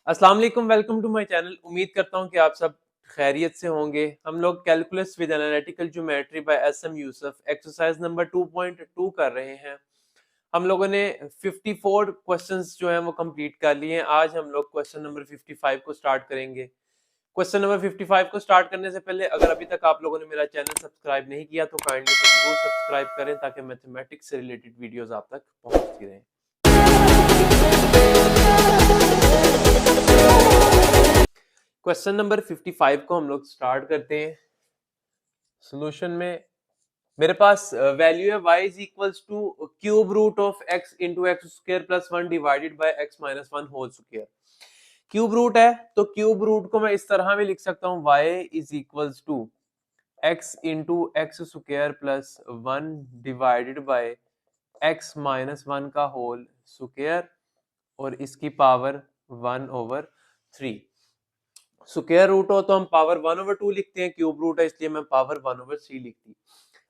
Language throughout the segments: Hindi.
अस्सलाम वालेकुम, वेलकम टू माय चैनल। उम्मीद करता हूँ कि आप सब खैरियत से होंगे। हम लोग calculus with analytical geometry by S M Yusuf exercise number 2.2 कर रहे हैं। हम लोगों ने 54 क्वेश्चंस जो हैं वो कंप्लीट कर लिए हैं। आज हम लोग क्वेश्चन नंबर 55 को स्टार्ट करेंगे। क्वेश्चन नंबर 55 को स्टार्ट करने से पहले अगर अभी तक आप लोगों ने मेरा चैनल सब्सक्राइब नहीं किया तो काइंडली जरूर सब्सक्राइब करें ताकि मैथमेटिक्स से रिलेटेड वीडियोस आप तक पहुंचती रहें। क्वेश्चन नंबर 55 को हम लोग स्टार्ट करते हैं। सॉल्यूशन में मेरे पास वैल्यू है y is equals to cube root of x into x square plus 1 divided by x minus 1 whole square. Cube root है तो क्यूब रूट को मैं इस तरह भी लिख सकता हूँ y is equals to x into x square plus 1 divided by x minus 1 का होल स्क्वायर और इसकी पावर 1/3। स्क्वायर रूट हो तो हम पावर 1/2 लिखते हैं, क्यूब रूट है इसलिए मैं पावर 1/3 लिखती।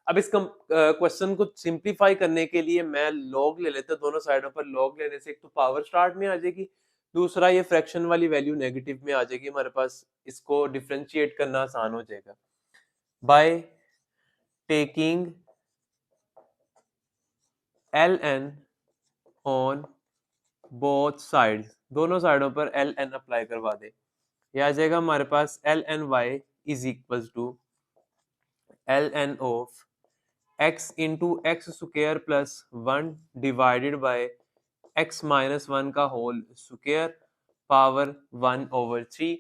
अब इस क्वेश्चन को सिंप्लीफाई करने के लिए मैं लॉग ले लेता हूं। दोनों साइडों पर लॉग लेने से एक तो पावर स्टार्ट में आ जाएगी, दूसरा ये फ्रैक्शन वाली वैल्यू नेगेटिव में आ जाएगी हमारे पास। इसको डिफरेंशिएट करना आसान हो जाएगा by taking ln on both sides. दोनों साइडों पर ln अप्लाई करवा दे। ये आ जाएगा हमारे पास ln y is equal to ln of x into x square plus 1 divided by x minus 1 का होल स्क्वायर पावर 1/3।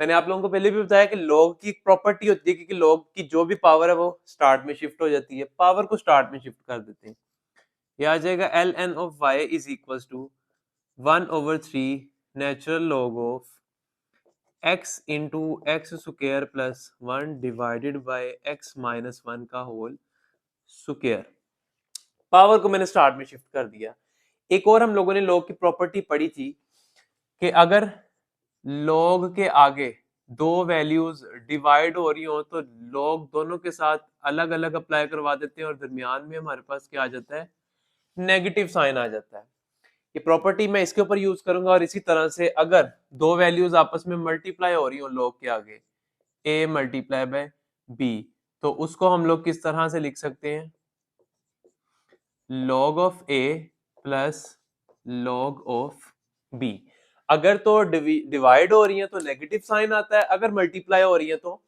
मैंने आप लोगों को पहले भी बताया कि लॉग की एक प्रॉपर्टी होती है कि लॉग की जो भी पावर है वो स्टार्ट में शिफ्ट हो जाती है। पावर को स्टार्ट में शिफ्ट कर देते हैं। ये आ जाएगा ln of y is equal to 1/3 natural log of x into x square plus 1 divided by x minus 1 का होल स्क्वायर। पावर को मैंने स्टार्ट में शिफ्ट कर दिया। एक और हम लोगों ने लॉग की प्रॉपर्टी पढ़ी थी कि अगर लॉग के आगे दो वैल्यूज डिवाइड हो रही हो तो लॉग दोनों के साथ अलग अलग अप्लाई करवा देते हैं और दरमियान में हमारे पास क्या आ जाता है, नेगेटिव साइन आ जाता है। ये प्रॉपर्टी मैं इसके ऊपर यूज करूंगा। और इसी तरह से अगर दो वैल्यूज आपस में मल्टीप्लाई हो रही हो लॉग के आगे, a मल्टीप्लाई बाय b, तो उसको हम लोग किस तरह से लिख सकते हैं, log of a plus log of b। अगर तो डिवाइड हो रही है तो नेगेटिव साइन आता है, अगर मल्टीप्लाई हो रही है तो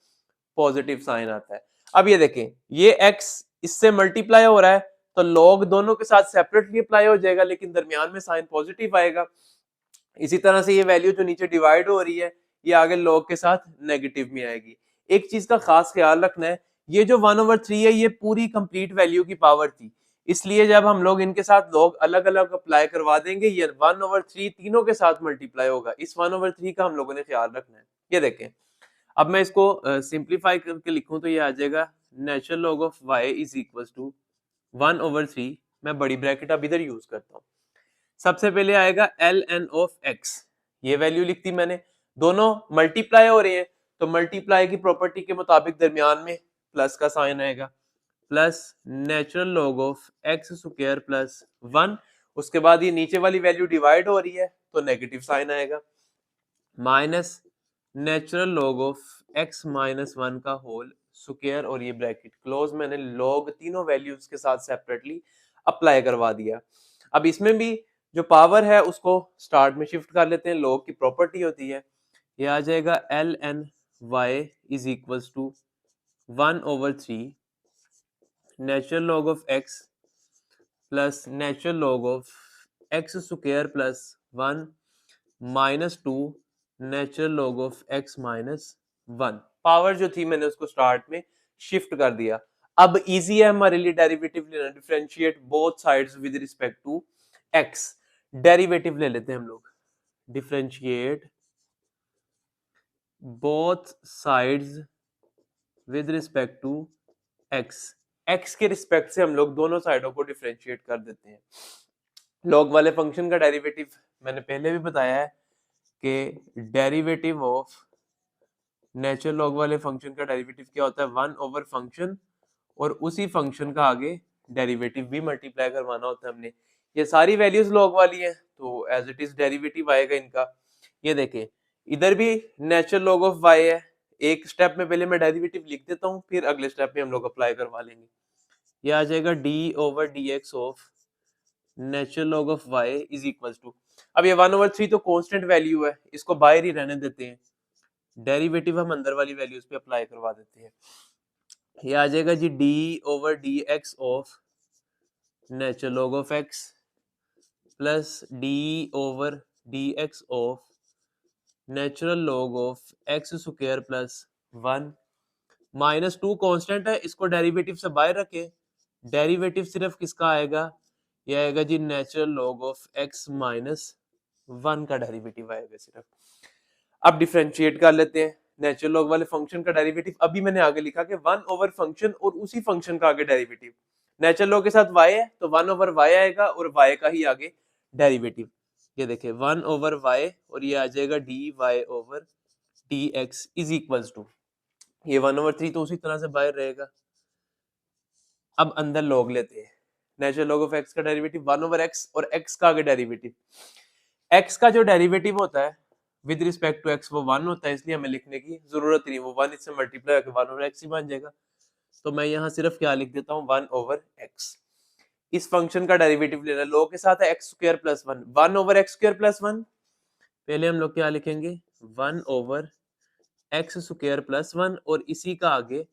पॉजिटिव साइन आता है। अब ये देखें, ये x इससे मल्टीप्लाई हो रहा है तो log दोनों के साथ सेपरेटली अप्लाई हो जाएगा लेकिन दरमियान में साइन पॉजिटिव आएगा। इसी तरह से ये वैल्यू जो नीचे डिवाइड हो रही है ये आगे log के साथ नेगेटिव में आएगी। एक चीज का खास ख्याल रखना है, ये जो 1/3 है ये पूरी कंप्लीट वैल्यू की पावर थी, इसलिए जब हम लोग इनके साथ log अलग अलग अप्लाई करवा देंगे ये 1/3 तीनों के साथ मल्टीप्लाई होगा। इस 1/3 का हम लोगों ने ख्याल रखना है। ये देखें, अब मैं इसको सिंप्लीफाई करके लिखूं तो ये आ जाएगा natural log of y is equal to 1/3। मैं बड़ी ब्रैकेट अब इधर यूज करता हूँ। सबसे पहले आएगा ln ऑफ x, ये वैल्यू लिख दी मैंने। दोनों मल्टीप्लाई हो रहे हैं तो मल्टीप्लाई की प्रॉपर्टी के मुताबिक दरमियान में प्लस का साइन आएगा, plus natural log of x square plus 1। उसके बाद ये नीचे वाली वैल्यू डिवाइड हो रही है तो नेगेटिव साइन आएगा, minus natural log of x minus 1 का होल स्क्वायर और ये ब्रैकेट क्लोज। मैंने log तीनों वैल्यूज के साथ सेपरेटली अप्लाई करवा दिया। अब इसमें भी जो पावर है उसको स्टार्ट में शिफ्ट कर लेते हैं, log की प्रॉपर्टी होती है। ये आ जाएगा ln y is equal to 1/3 natural log of x plus natural log of x square plus 1 minus 2 natural log of x minus 1। Power जो थी मैंने उसको स्टार्ट में शिफ्ट कर दिया। अब इजी है हमारे लिए डेरिवेटिव लेना, differentiate both sides with respect to x। Derivative ले लेते हैं हम लोग, differentiate both sides with respect to x। x के रिस्पेक्ट से हम लोग दोनों साइडों को डिफरेंशिएट कर देते हैं। log वाले फंक्शन का डेरिवेटिव मैंने पहले भी बताया है कि डेरिवेटिव ऑफ नेचुरल लॉग वाले फंक्शन का डेरिवेटिव क्या होता है, 1 ओवर फंक्शन और उसी फंक्शन का आगे डेरिवेटिव भी मल्टीप्लाई करवाना होता है हमने। ये सारी वैल्यूज लॉग वाली हैं तो एज इट इज डेरिवेटिव आएगा इनका। ये देखें इधर भी नेचुरल लॉग ऑफ y है, एक स्टेप में पहले मैं डेरिवेटिव लिख देता हूँ, फिर अगले स्टेप में हम लोग अप्लाई करवा लेंगे। ये आ जाएगा d over dx of natural log of y is equal to, अब ये 1/3 तो कांस्टेंट वैल्यू है, इसको बाहर ही रहने देते हैं, डेरिवेटिव हम अंदर वाली वैल्यूज पे अप्लाई करवा देते हैं। ये आ जाएगा जी d over dx of natural log of x plus d over dx of natural log of x square plus 1 minus 2 constant है, इसको डेरिवेटिव से बाहर रखें, डेरिवेटिव सिर्फ किसका आएगा, ये आएगा जी natural log of x minus 1 का डेरिवेटिव आएगा सिर्फ। अब डिफरेंशिएट कर लेते हैं, नेचुरल लॉग वाले फंक्शन का डेरिवेटिव अभी मैंने आगे लिखा कि 1 ओवर फंक्शन और उसी फंक्शन का आगे डेरिवेटिव, नेचुरल लॉग के साथ y है तो 1 ओवर y आएगा और y का ही आगे डेरिवेटिव, ये देखिए 1 ओवर y और ये आ जाएगा dy over dx is equals to, ये 1/3 तो उसी तरह से बाहर रहेगा। अब अंदर लॉग लेते हैं, नेचुरल लॉग ऑफ x का डेरिवेटिव 1 ओवर x और x का आगे डेरिवेटिव, x का जो डेरिवेटिव होता है विद रिस्पेक्ट टू x वो 1 होता है, इसलिए हमें लिखने की जरूरत नहीं, वो 1 इससे मल्टीप्लाई होकर 1 ओवर x ही बन जाएगा। तो मैं यहाँ सिर्फ क्या लिख देता हूँ 1 ओवर x, इस फंक्शन का डेरिवेटिव लेना, लॉग के साथ है x square plus 1, 1 over x square plus 1, पहले हम लोग क्या लिखेंगे 1 ओवर x स्क्वायर प्लस 1 और इसी का आगे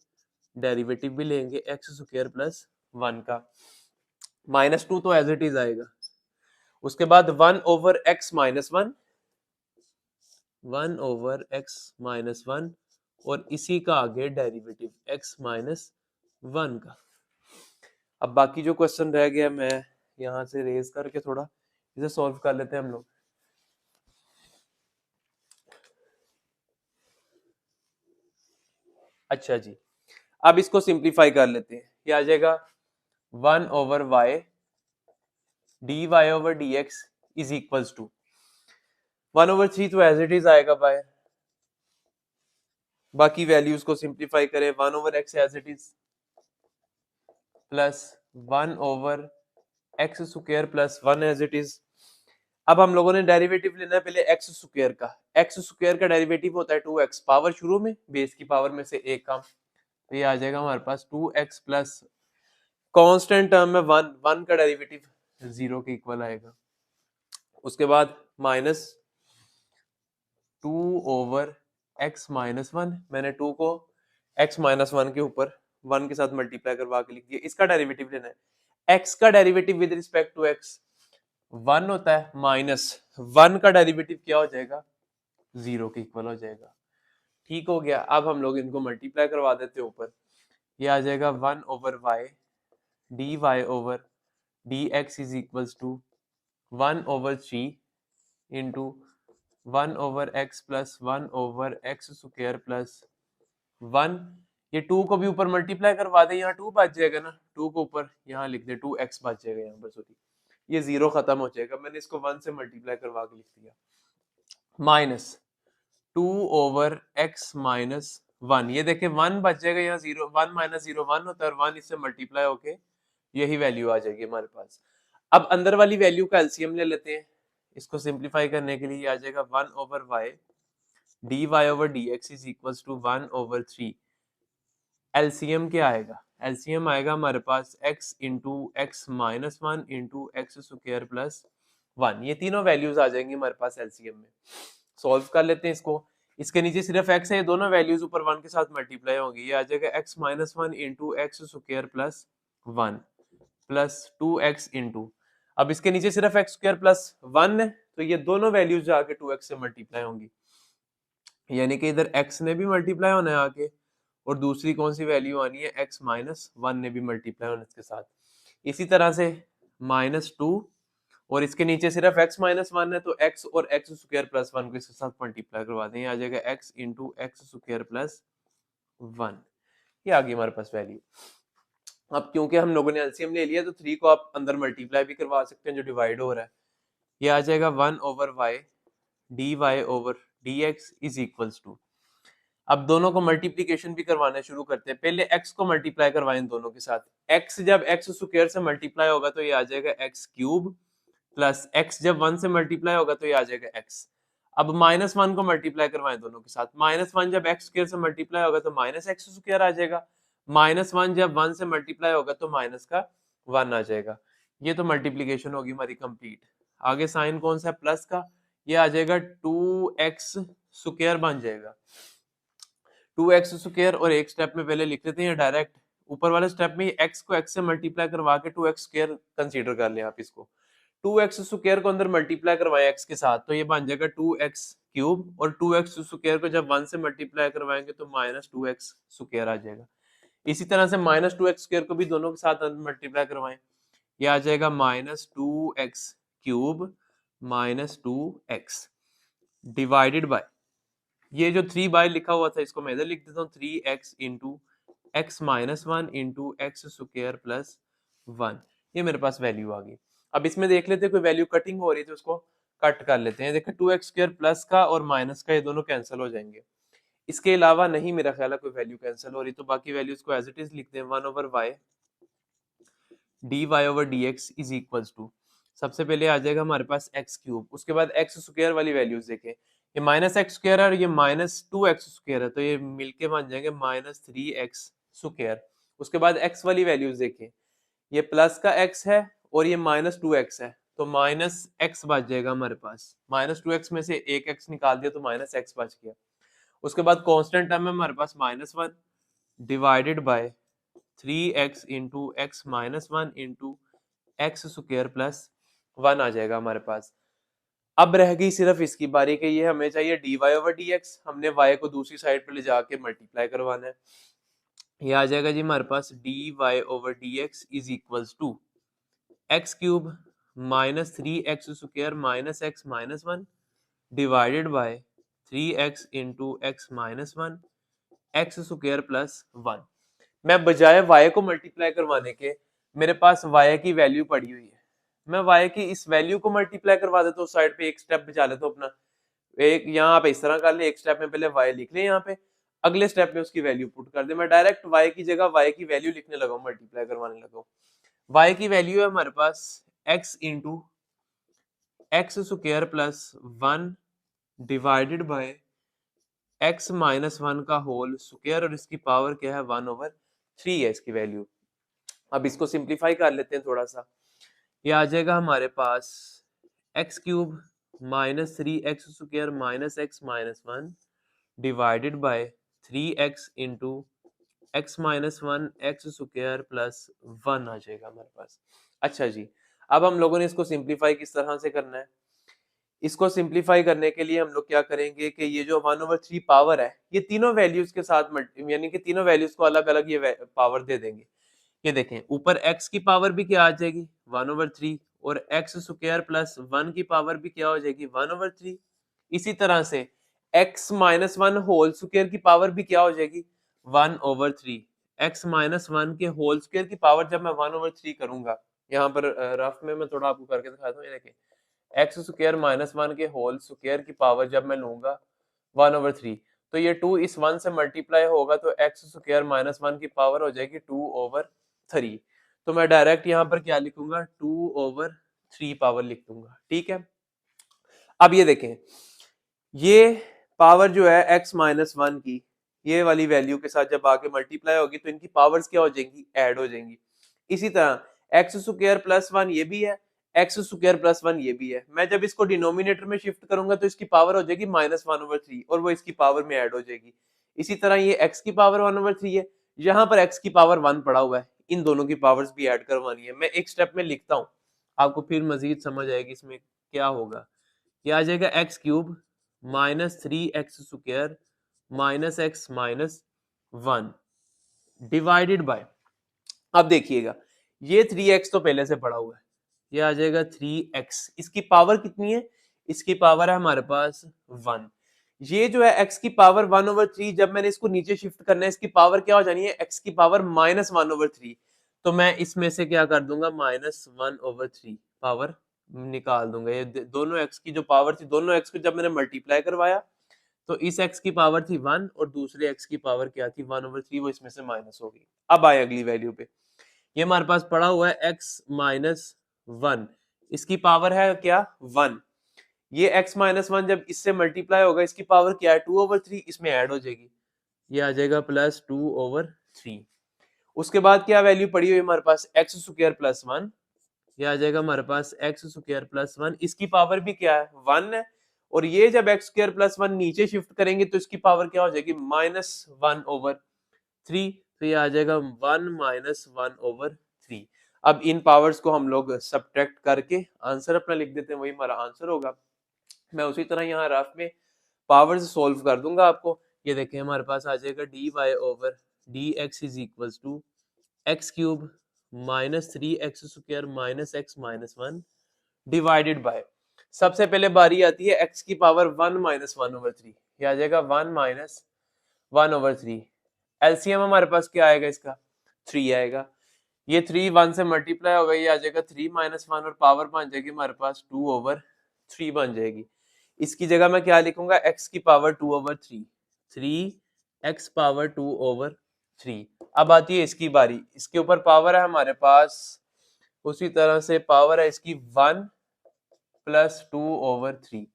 डेरिवेटिव भी लेंगे x स्क्वायर प्लस 1 का, माइनस 2 तो एज इट इज आएगा, उसके बाद 1 over x minus 1, 1 over x minus 1 और इसी का आगे डेरिवेटिव x माइनस 1 का। अब बाकी जो क्वेश्चन रह गया मैं यहां से रेज करके थोड़ा इसे सॉल्व कर लेते हैं हम लोग। अच्छा जी, अब इसको सिंप्लीफाई कर लेते हैं, ये आ जाएगा 1 over y dy over dx is equals to 1/3 तो एज इट इज आएगा बाय, बाकी वैल्यूज को सिंप्लीफाई करें 1 over x as it is plus 1 over x square plus 1 as it is. अब हम लोगों ने डेरिवेटिव लेना है पहले x स्क्वायर का, x स्क्वायर का डेरिवेटिव होता है 2x, पावर शुरू में बेस की पावर में से एक कम, तो ये आ जाएगा हमारे पास 2x प्लस कांस्टेंट टर्म में 1, 1 का डेरिवेटिव 0 के इक्वल आएगा, उसके बाद माइनस 2 ओवर x माइनस 1, मैंने 2 को x माइनस 1 के ऊपर 1 के साथ मल्टीप्लाई करवा के लिख दिया, इसका डेरिवेटिव लेना है, x का derivative with respect to x 1 होता है, माइनस 1 का डेरिवेटिव क्या हो जाएगा 0 के इक्वल हो जाएगा। ठीक हो गया, अब हम लोग इनको मल्टीप्लाई करवा देते हैं ऊपर, ये आ जाएगा 1 over y dy over dx is equals to 1 over 3 into 1 over x plus 1 over x square plus 1, ये 2 को भी ऊपर मल्टीप्लाई करवा दे, यहाँ 2 बच जाएगा ना, 2 को ऊपर यहाँ लिख दे 2x बच जाएगा यहाँ पर, सॉरी ये 0 खत्म हो जाएगा, मैंने इसको 1 से मल्टीप्लाई करवा के लिख दिया, माइनस 2 ओवर x माइनस 1, ये देखे 1 बच जाएगा यहाँ, 0 1 माइनस 0 1 होता है और 1 इससे मल्टीप्लाई होके यही वैल्यू आ जाएगी हमारे पास। अब अंदर वाली वैल्यू का एलसीएम ले लेते हैं, इसको सिंप्लीफाई करने के लिए आ जाएगा 1 over y dy over dx is equals to 1 over 3, LCM क्या आएगा, एलसीएम आएगा हमारे पास x into x minus 1 into x square plus 1, ये तीनों वैल्यूज आ जाएंगी हमारे पास एलसीएम में। सॉल्व कर लेते हैं इसको, इसके नीचे सिर्फ x है, ये दोनों वैल्यूज ऊपर 1 के साथ मल्टीप्लाई होंगी, ये आ जाएगा x minus 1 into x square plus 1 plus 2x into, अब इसके नीचे सिर्फ x स्क्वायर प्लस 1 है तो ये दोनों वैल्यूज जाके 2x से मल्टीप्लाई होंगी, यानी कि इधर x ने भी मल्टीप्लाई होना है आके और दूसरी कौन सी वैल्यू आनी है x माइनस 1 ने भी मल्टीप्लाई होना इसके साथ, इसी तरह से माइनस 2 और इसके नीचे सिर्फ x माइनस 1 है तो x और x स्क्वायर प्लस 1 को इसके साथ मल्टीप्लाई करवा दें, आ जाएगा x into x square plus 1, ये आ गई हमारे पास वैल्यू। अब क्योंकि हम लोगों ने एलसीएम ले लिया तो 3 को आप अंदर मल्टीप्लाई भी करवा सकते हैं जो डिवाइड हो रहा है, ये आ जाएगा 1 over y dy over dx is equals to, अब दोनों को मल्टीप्लिकेशन भी करवाना शुरू करते हैं, पहले x को मल्टीप्लाई करवाएं दोनों के साथ, x जब x स्क्वायर से मल्टीप्लाई होगा तो ये आ जाएगा x क्यूब प्लस x जब 1 से मल्टीप्लाई होगा तो ये आ जाएगा x। अब -1 को मल्टीप्लाई करवाएं दोनों के साथ, -1 जब x स्क्वायर से मल्टीप्लाई होगा तो -x स्क्वायर आ जाएगा, -1 जब 1 से मल्टीप्लाई होगा तो माइनस का 1 आ जाएगा। ये तो मल्टीप्लीकेशन होगी हमारी कंप्लीट। आगे साइन कौन सा है, प्लस का, ये आ जाएगा 2x स्क्वायर बन जाएगा। 2x स्क्वायर, और एक स्टेप में पहले लिख लेते हैं डायरेक्ट, ऊपर वाले स्टेप में x को x से मल्टीप्लाई करवा के 2x स्क्वायर कंसीडर कर लें आप इसको। 2x स्क्वायर को अंदर मल्टीप्लाई करवाएं x के साथ तो ये बन जाएगा 2x क्यूब, और 2x स्क्वायर को जब 1 से मल्टीप्लाई करवाएंगे तो -2x स्क्वायर आ जाएगा। इसी तरह से -2x स्क्वायर को भी दोनों के साथ मल्टीप्लाई करवाएं, ये आ जाएगा -2x cube -2x divided bye, ये जो 3 बाय लिखा हुआ था इसको मैं इधर लिख देता हूँ, 3x into x -1 into x square plus 1, ये मेरे पास वैल्यू आ गई। अब इसमें देख लेते हैं कोई वैल्यू कटिंग हो रही है तो उसको कट कर लेते हैं। देखो 2x स्क्वायर प्लस का और माइनस का ये दोनों कैंसिल हो जाएंगे। इसके अलावा नहीं मेरा ख्याल है कोई वैल्यू कैंसिल हो रही, तो बाकी वैल्यूज को एज इट इज लिखते हैं। 1/y dy/dx is equals to, सबसे पहले आ जाएगा हमारे पास x क्यूब, उसके बाद x स्क्वायर वाली वैल्यूज देखें, ये -x स्क्वायर है और ये -2x स्क्वायर है, तो ये मिलके बन जाएंगे -3x स्क्वायर। उसके बाद x वाली वैल्यूज देखें, ये प्लस का x है और ये -2x है, तो -x बच जाएगा हमारे पास। -2x में से एक x निकाल दिया तो -x बच गया। उसके बाद कांस्टेंट टर्म है हमारे पास -1 divided by 3x into x -1 into x square plus 1 आ जाएगा हमारे पास। अब रह गई सिर्फ इसकी बारी के, ये हमें चाहिए dy/dx, हमने y को दूसरी साइड पे ले जाके मल्टीप्लाई करवाना है। ये आ जाएगा जी हमारे पास dy/dx is equals to x cube -3x square -x -1 divided by 3x into x -1 x square plus 1। मैं बजाय y को मल्टीप्लाई करवाने के, मेरे पास y की वैल्यू पड़ी हुई है, मैं y की इस वैल्यू को मल्टीप्लाई करवा देता हूँ। साइड पे एक स्टेप बचा लेता हूँ अपना, एक यहाँ पे इस तरह कर ले, एक स्टेप में पहले y लिख ले, यहाँ पे अगले स्टेप में उसकी वैल्यू पुट कर दे। मैं डायरेक्ट y की जगह y की वैल्यू लिखने लगा हूँ, मल्टीप्लाई करवाने लगा हूँ। y की वैल्यू है हमारे पास x into x square plus 1 divided by x -1 का होल स्क्वायर, और इसकी पावर क्या है 1/3 है इसकी वैल्यू। अब इसको सिंप्लीफाई कर लेते हैं थोड़ा सा, ये आ जाएगा हमारे पास x cube -3x square -x -1 divided by 3x into x -1 x square plus 1 आ जाएगा हमारे पास। अच्छा जी, अब हम लोगों ने इसको सिंप्लीफाई किस तरह से करना है? इसको सिंप्लीफाई करने के लिए हम लोग क्या करेंगे कि ये जो 1/3 पावर है, ये तीनों वैल्यूज के साथ यानी कि तीनों वैल्यूज को अलग अलग ये पावर दे देंगे। ये देखें, ऊपर x की पावर भी क्या आ जाएगी 1/3, और एक्स स्क्वायर प्लस 1 की पावर भी क्या हो जाएगी 1/3। इसी तरह से x -1 होल स्क्वायर की पावर भी क्या हो जाएगी 1/3। x -1 के होल स्क्वायर की पावर जब मैं 1/3 करूंगा, यहाँ पर रफ में मैं थोड़ा आपको करके दिखाता हूँ, ये देखें, एक्स स्क्वायर -1 के होल स्क्वायर की पावर जब मैं लूंगा 1/3, तो ये 2 इस 1 से मल्टीप्लाई होगा तो एक्स स्क्वायर -1 की पावर हो जाएगी 2/3। तो मैं डायरेक्ट यहाँ पर क्या लिखूंगा 2/3 पावर लिख दूंगा। ठीक है, अब ये देखें, ये पावर जो है x -1 की, ये वाली वैल्यू के साथ जब आके मल्टीप्लाई होगी तो इनकी पावर्स क्या हो जाएंगी, ऐड हो जाएंगी। इसी तरह एक्स स्क्वायर प्लस 1 ये भी है, एक्स स्क्वायर प्लस 1 ये भी है। मैं जब इसको डिनोमिनेटर में शिफ्ट करूंगा तो इसकी पावर हो जाएगी -1/3 और वो इसकी पावर में ऐड हो जाएगी। इसी तरह ये x की पावर 1/3 है, यहाँ पर x की पावर 1 पड़ा हुआ है, इन दोनों की पावर्स भी ऐड करवानी है। मैं एक स्टेप में लिखता हूँ, आपको फिर मजीद समझ आएगी इसमें क्या होगा। ये आ जाएगा x cube -3x square -x -1 divided bye, अब देखिएगा ये 3x तो पहले से पड़ा हुआ है, ये आ जाएगा 3x, इसकी पावर कितनी है, इसकी पावर है हमारे पास 1। ये जो है x की पावर 1/3, जब मैंने इसको नीचे शिफ्ट करना है, इसकी पावर क्या हो जानी है x की पावर -1/3, तो मैं इसमें से क्या कर दूंगा -1/3 पावर निकाल दूंगा। ये दोनों x की जो पावर थी, दोनों x को जब मैंने मल्टीप्लाई करवाया तो इस x की पावर थी 1 और दूसरे x की पावर क्या थी 1/3, वो इसमें से माइनस हो गई। अब आए अगली वैल्यू पे, ये हमारे पास पड़ा हुआ है x -1, इसकी पावर है क्या 1, ये x माइनस वन जब इससे मल्टीप्लाई होगा, इसकी पावर क्या है 2/3, इसमें ऐड हो जाएगी, ये आ जाएगा प्लस 2/3। उसके बाद क्या वैल्यू पड़ी हुई है हमारे पास, एक्स स्क्वायर प्लस वन, ये आ जाएगा हमारे पास एक्स स्क्वायर प्लस वन, इसकी पावर भी क्या है 1 है, और ये जब एक्स स्क्वायर प्लस वन नीचे शिफ्ट करेंगे तो इसकी पावर क्या हो जाएगी -1/3, तो ये आ जाएगा 1 -1/3। अब इन पावर्स को हम लोग सब्ट्रैक्ट करके आंसर अपना लिख देते हैं, वही हमारा आंसर होगा। मैं उसी तरह यहाँ रफ में पावर से सोल्व कर दूंगा आपको। ये देखें हमारे पास आ जाएगा dy/dx is equals to x cube -3x² minus x minus one divided by, सबसे पहले बारी आती है x की पावर 1 -1/3, ये आ जाएगा 1 -1/3। एलसीएम हमारे पास क्या आएगा इसका 3 आएगा, ये 3 1 से मल्टीप्लाई होगा, ये आ जाएगा 3 -1 और पावर बन जाएगी हमारे पास 2/3 बन जाएगी। इसकी जगह मैं क्या लिखूंगा, x की पावर 2/3, 3x पावर 2/3। अब आती है इसकी बारी, इसके ऊपर पावर है हमारे पास, उसी तरह से पावर है इसकी 1 + 2/3।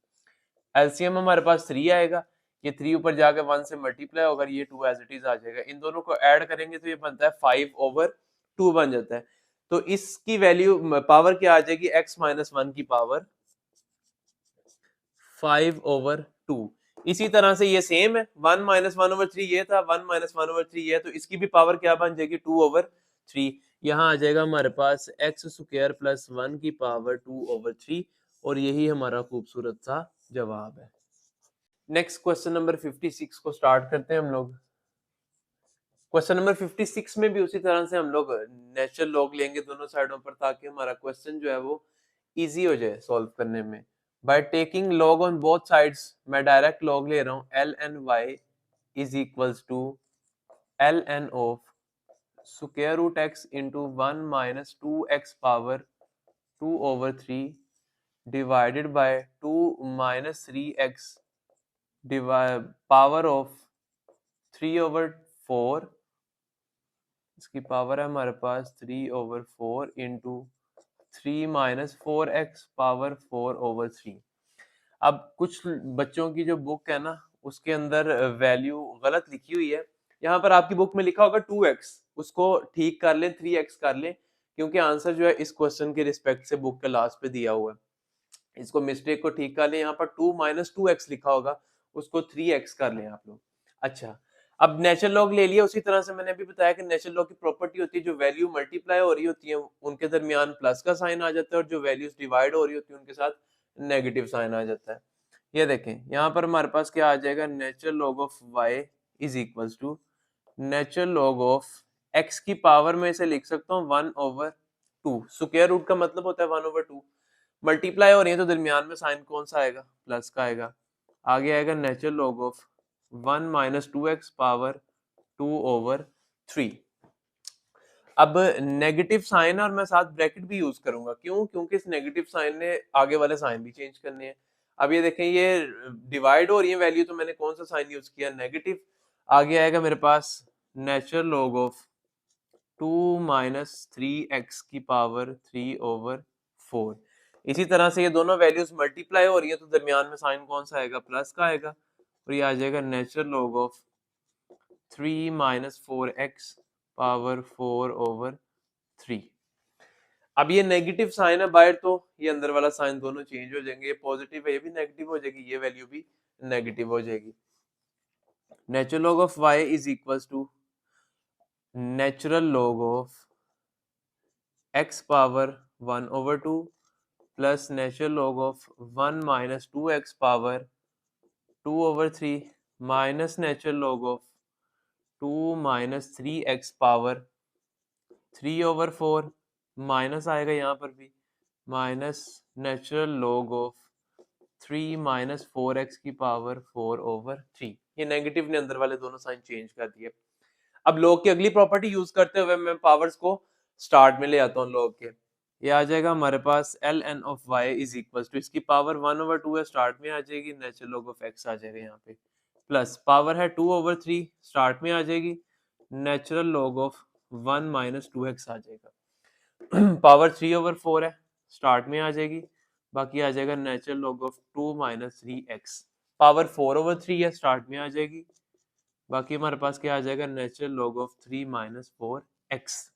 एलसीएम हमारे पास 3 आएगा, ये 3 ऊपर जाकर 1 से मल्टीप्लाई होगा, ये 2 एज इट इज आ जाएगा, इन दोनों को ऐड करेंगे तो ये बनता है 5/2 बन जाता है। तो इसकी वैल्यू पावर क्या आ जाएगी, x माइनस वन की पावर 5/2। इसी तरह से ये सेम है, 1 -1/3 ये था, 1 -1/3 ये है, तो इसकी भी पावर क्या बन जाएगी 2/3। यहाँ आ जाएगा हमारे पास x² + 1 की पावर 2/3, और यही हमारा खूबसूरत सा जवाब है। नेक्स्ट क्वेश्चन नंबर 56 को स्टार्ट करते हैं हम लोग। क्वेश्चन नंबर 56 में भी उसी तरह से हम लोग नेचुरल लॉग लेंगे दोनों साइडों पर, ताकि हमारा क्वेश्चन जो है वो इजी हो जाए सॉल्व करने में। By taking log on both sides, मैं डायरेक्ट लॉग ले रहा हूँ, ln y is equals to ln of square root x into 1 - 2x power 2/3 divided by 2 - 3x power of 3/4, इसकी पावर है हमारे पास 3/4 इंटू 3 - 4x पावर 4/3। अब कुछ बच्चों की जो बुक है ना, उसके अंदर वैल्यू गलत लिखी हुई है। यहाँ पर आपकी बुक में लिखा होगा 2x, उसको ठीक कर लें, 3x कर लें, क्योंकि आंसर जो है इस क्वेश्चन के रिस्पेक्ट से बुक के लास्ट पे दिया हुआ है। इसको मिस्टेक को ठीक कर लें, यहाँ पर 2 - 2x लिखा होगा, उसको 3x कर लें आप लोग। अच्छा, अब नेचुरल लॉग ले लिया, उसी तरह से मैंने अभी बताया कि नेचुरल लॉग की प्रॉपर्टी होती है, जो वैल्यू मल्टीप्लाई हो रही होती है उनके दरमियान प्लस का साइन आ जाता है, और जो वैल्यूज डिवाइड हो रही होती है उनके साथ नेगेटिव साइन आ जाता है। ये देखें यहाँ पर हमारे पास क्या आ जाएगा, natural log of y is equals to natural log of x की पावर में इसे लिख सकता हूँ 1/2, स्क्वायर रूट का मतलब होता है 1/2, मल्टीप्लाई हो रही है तो दरमियान में साइन कौन सा आएगा, प्लस का आएगा। आगे आएगा natural log of 1 - 2x power 2/3। अब नेगेटिव साइन है और मैं साथ ब्रैकेट भी यूज करूंगा, क्यों, क्योंकि इस नेगेटिव साइन ने आगे वाले साइन भी चेंज करने हैं। अब ये देखें, ये डिवाइड हो रही है वैल्यू, तो मैंने कौन सा साइन यूज किया, नेगेटिव। आगे आएगा मेरे पास नेचुरल लॉग ऑफ 2 - 3x की पावर 3/4। इसी तरह से ये दोनों वैल्यूज मल्टीप्लाई हो रही है तो दरमियान में साइन कौन सा आएगा, प्लस का आएगा, और ये आ जाएगा natural log of 3 - 4x power 4/3। अब ये नेगेटिव साइन है बाहर, तो ये अंदर वाला साइन दोनों चेंज हो जाएंगे, ये पॉजिटिव है ये भी नेगेटिव हो जाएगी, ये वैल्यू भी नेगेटिव हो जाएगी। Natural log of y is equals to natural log of x power 1/2 plus natural log of 1 - 2x power 2/3 minus natural log of 2 - 3x power 3/4, minus आएगा यहाँ पर भी, minus natural log of 3 - 4x की पावर 4/3। ये नेगेटिव ने अंदर वाले दोनों साइन चेंज कर दिए। अब लॉग की अगली प्रॉपर्टी यूज करते हुए मैं पावर्स को स्टार्ट में ले आता हूँ लॉग के। ये आ जाएगा हमारे पास ln of y is equal to, इसकी पावर 1/2 है, स्टार्ट में आ जाएगी, नेचुरल लॉग ऑफ x आ जाएगा यहाँ पे, प्लस पावर है 2/3, स्टार्ट में आ जाएगी, नेचुरल लॉग ऑफ 1 - 2x आ जाएगा, पावर 3/4 है, स्टार्ट में आ जाएगी, बाकी आ जाएगा natural log of 2 minus 3x, power 4/3 है, स्टार्ट में आ जाएगी। बाकी हमारे पास क्या आ जाएगा, natural log of 3 minus 4x।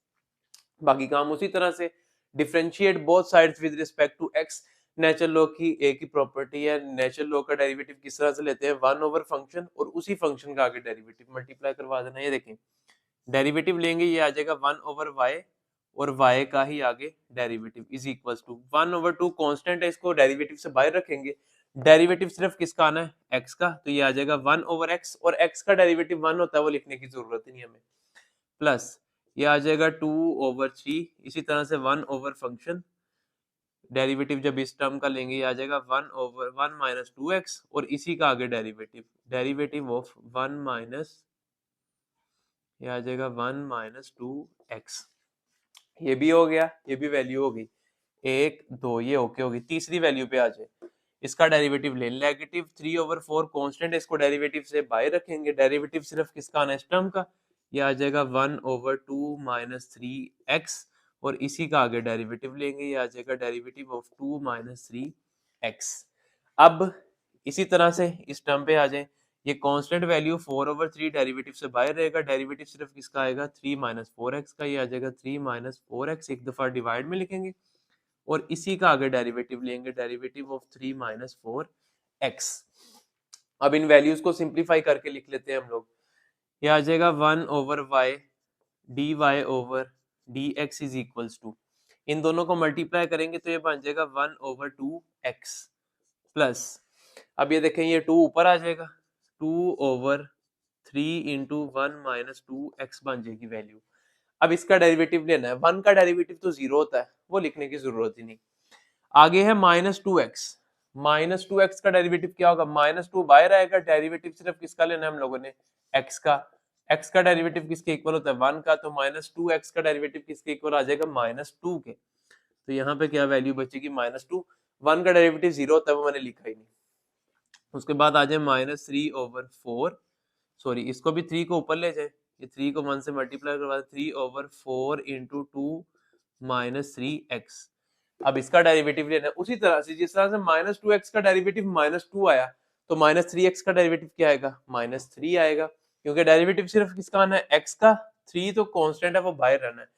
बाकी काम उसी तरह से, differentiate both sides with respect to x। Natural log की एक ही प्रॉपर्टी है, नेचुरल लॉग का डेरिवेटिव किस तरह से लेते हैं, 1 ओवर फंक्शन और उसी फंक्शन का आगे डेरिवेटिव मल्टीप्लाई करवा देना। ये देखें डेरिवेटिव लेंगे, ये आ जाएगा 1 ओवर y और y का ही आगे derivative is equal to 1/2 constant है, इसको डेरिवेटिव से बाहर रखेंगे। डेरिवेटिव सिर्फ किसका आना है, x का, तो ये आ जाएगा 1 ओवर x, और x का डेरिवेटिव 1 होता है, वो लिखने की जरूरत ही नहीं हमें। प्लस ये आ जाएगा 2/3, इसी तरह से 1 ओवर फंक्शन, डेरिवेटिव जब इस टर्म का लेंगे ये आ जाएगा 1 ओवर 1 माइनस 2x, और इसी का आगे डेरिवेटिव, डेरिवेटिव ऑफ 1 माइनस, ये आ जाएगा 1 माइनस 2x। ये भी हो गया, ये भी वैल्यू हो गई 1 2, ये ओके होगी। तीसरी वैल्यू पे आ जाए, इसका डेरिवेटिव ले, नेगेटिव 3/4 कांस्टेंट, इसको डेरिवेटिव से बाहर रखेंगे, डेरिवेटिव सिर्फ किसका आना है, इस टर्म का, ये आ जाएगा 1/2 माइनस 3x, और इसी का आगे डेरिवेटिव लेंगे, ये आ जाएगा डेरिवेटिव ऑफ 2 माइनस 3x। अब इसी तरह से इस टर्म पे आ जाए, ये कांस्टेंट वैल्यू 4/3 डेरिवेटिव से बाहर रहेगा, डेरिवेटिव सिर्फ किसका आएगा, 3 माइनस 4x का, ये आ जाएगा 3 माइनस 4x, एक दफा डिवाइड में लिखेंगे, और इसी का आगे डेरिवेटिव लेंगे, डेरिवेटिव ऑफ 3 माइनस 4x। अब इन वैल्यूज को सिंप्लीफाई करके लिख लेते हैं हम लोग, ये आ जाएगा 1 over y dy over dx is equals to, इन दोनों को मल्टीप्लाई करेंगे तो ये बन जाएगा 1/2x प्लस, अब ये देखें ये 2 ऊपर आ जाएगा, 2/3 इंटू 1 माइनस 2x बन जाएगी वैल्यू। अब इसका डेरिवेटिव लेना है, 1 का डेरिवेटिव तो 0 होता है, वो लिखने की जरूरत ही नहीं। आगे है -2x, -2x का डेरिवेटिव क्या होगा, -2 बाहर आएगा, डेरिवेटिव सिर्फ किसका लेना है हम लोगों ने, x का, x का डेरिवेटिव किसके इक्वल होता है, 1 का, तो -2x का डेरिवेटिव किसके इक्वल आ जाएगा, -2 के। तो यहाँ पे क्या वैल्यू बचेगी, -2, 1 का डेरिवेटिव 0 होता है, वो मैंने लिखा ही नहीं। उसके बाद आ जाए -3/4, सॉरी इसको भी 3 को ऊपर ले जाए, ये 3 को 1 से मल्टीप्लाई करवा, 3/4 इंटू 2 माइनस 3x। अब इसका डेरिवेटिव लेना है उसी तरह से, जिस तरह से -2x का डेरिवेटिव -2 आया, तो -3x का डेरिवेटिव क्या आएगा, -3 आएगा, क्योंकि डेरिवेटिव सिर्फ किसका आना है, x का, 3 तो कांस्टेंट है, वो बाहर रहना है,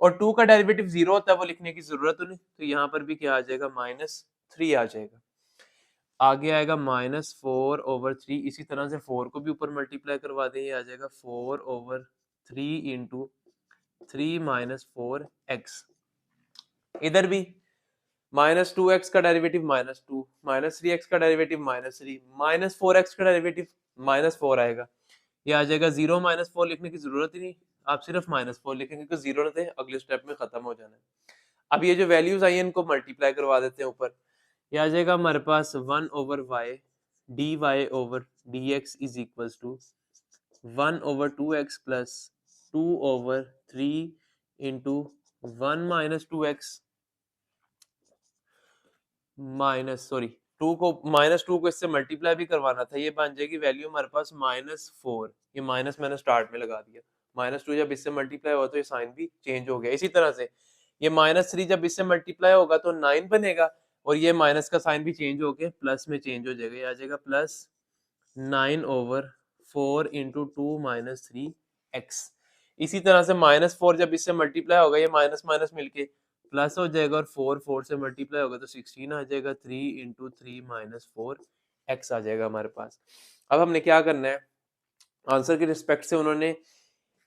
और 2 का डेरिवेटिव 0 होता है, वो लिखने की जरूरत नहीं, तो यहाँ पर भी क्या आ जाएगा, -3 आ जाएगा। आगे आएगा -4/3, इसी तरह से 4 को भी ऊपर मल्टीप्लाई करवा दें, ये आ जाएगा 4/3 इंटू 3 माइनस 4x। इधर भी -2x का डेरिवेटिव -2, -3x का डेरिवेटिव -3, -4x का डेरिवेटिव -4 आएगा, ये आ जाएगा 0 -4 लिखने की जरूरत ही नहीं, आप सिर्फ -4 लिखेंगे तो 0 रहते हैं, अगले स्टेप में खत्म हो जाना है। अब ये जो वैल्यूज आई हैं इनको मल्टीप्लाई करवा देते हैं ऊपर, ये आ जाएगा हमारे पास 1 over y dy over dx is equals to 1/2x plus 2/3 into 1 minus 2x minus, sorry 2 को -2 को इससे मल्टीप्लाई भी करवाना था, ये बन जाएगी वैल्यू हमारे पास -4, ये माइनस मैंने स्टार्ट में लगा दिया, -2 जब इससे मल्टीप्लाई हुआ तो ये साइन भी चेंज हो गया। इसी तरह से ये -3 जब इससे मल्टीप्लाई होगा तो 9 बनेगा, और ये माइनस का साइन भी चेंज होके प्लस में चेंज हो जाएगा, ये आ जाएगा प्लस 9/4 इंटू 2 माइनस 3x। इसी तरह से -4 जब इससे मल्टीप्लाई होगा, ये माइनस माइनस मिलके प्लस हो जाएगा, और 4 से मल्टीप्लाई होगा तो 16 आ जाएगा, 3 इंटू 3 माइनस 4x आ जाएगा हमारे पास। अब हमने क्या करना है, आंसर के रिस्पेक्ट से उन्होंने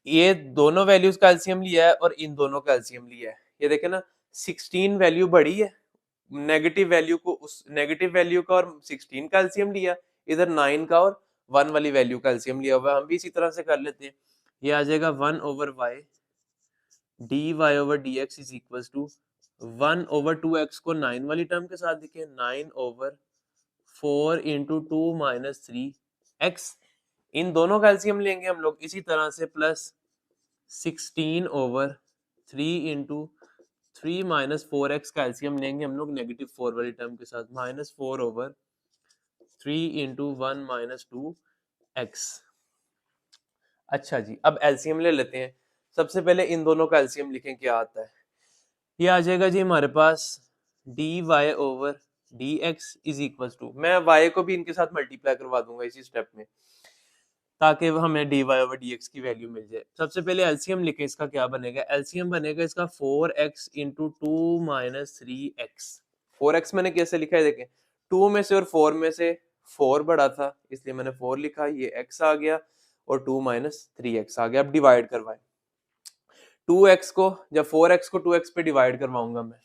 ये दोनों वैल्यूज का एलसीएम लिया है और इन दोनों का एलसीएम लिया है। ये देखे ना, 16 वैल्यू बड़ी है, नेगेटिव वैल्यू को उस नेगेटिव वैल्यू का और 16 का एलसीएम लिया, इधर 9 का और 1 वाली वैल्यू का एलसीएम लिया हुआ है। हम भी इसी तरह से कर लेते हैं, ये आ जाएगा 1 over y dy over dx is equals to 1/2x को 9 वाली टर्म के साथ लिखें, 9/4 इंटू 2 माइनस 3x, इन दोनों का एलसीएम लेंगे हम लोग, इसी तरह से प्लस 16/3 इंटू 3 माइनस 4x का एलसीएम लेंगे हम लोग नेगेटिव 4 वाली टर्म के साथ, -4/3 इंटू 1 माइनस 2x। अच्छा जी, अब एलसीएम ले लेते हैं। सबसे पहले इन दोनों का एलसीएम लिखें, क्या आता है, ये आ जाएगा जी हमारे पास dy over dx is equal to, मैं y को भी इनके साथ मल्टीप्लाई करवा दूंगा इसी स्टेप में, ताकि हमें dy ओवर dx की वैल्यू मिल जाए। सबसे पहले एलसीएम लिखे, इसका क्या बनेगा, एलसीएम बनेगा इसका 4x into 2 minus 3x। 4x मैंने कैसे लिखा है देखें, 2 में से और 4 में से 4 बड़ा था इसलिए मैंने 4 लिखा, ये x आ गया और 2 माइनस 3x आ गया। अब डिवाइड करवाएं 2x को, जब 4x को 2x पे डिवाइड करवाऊंगा मैं,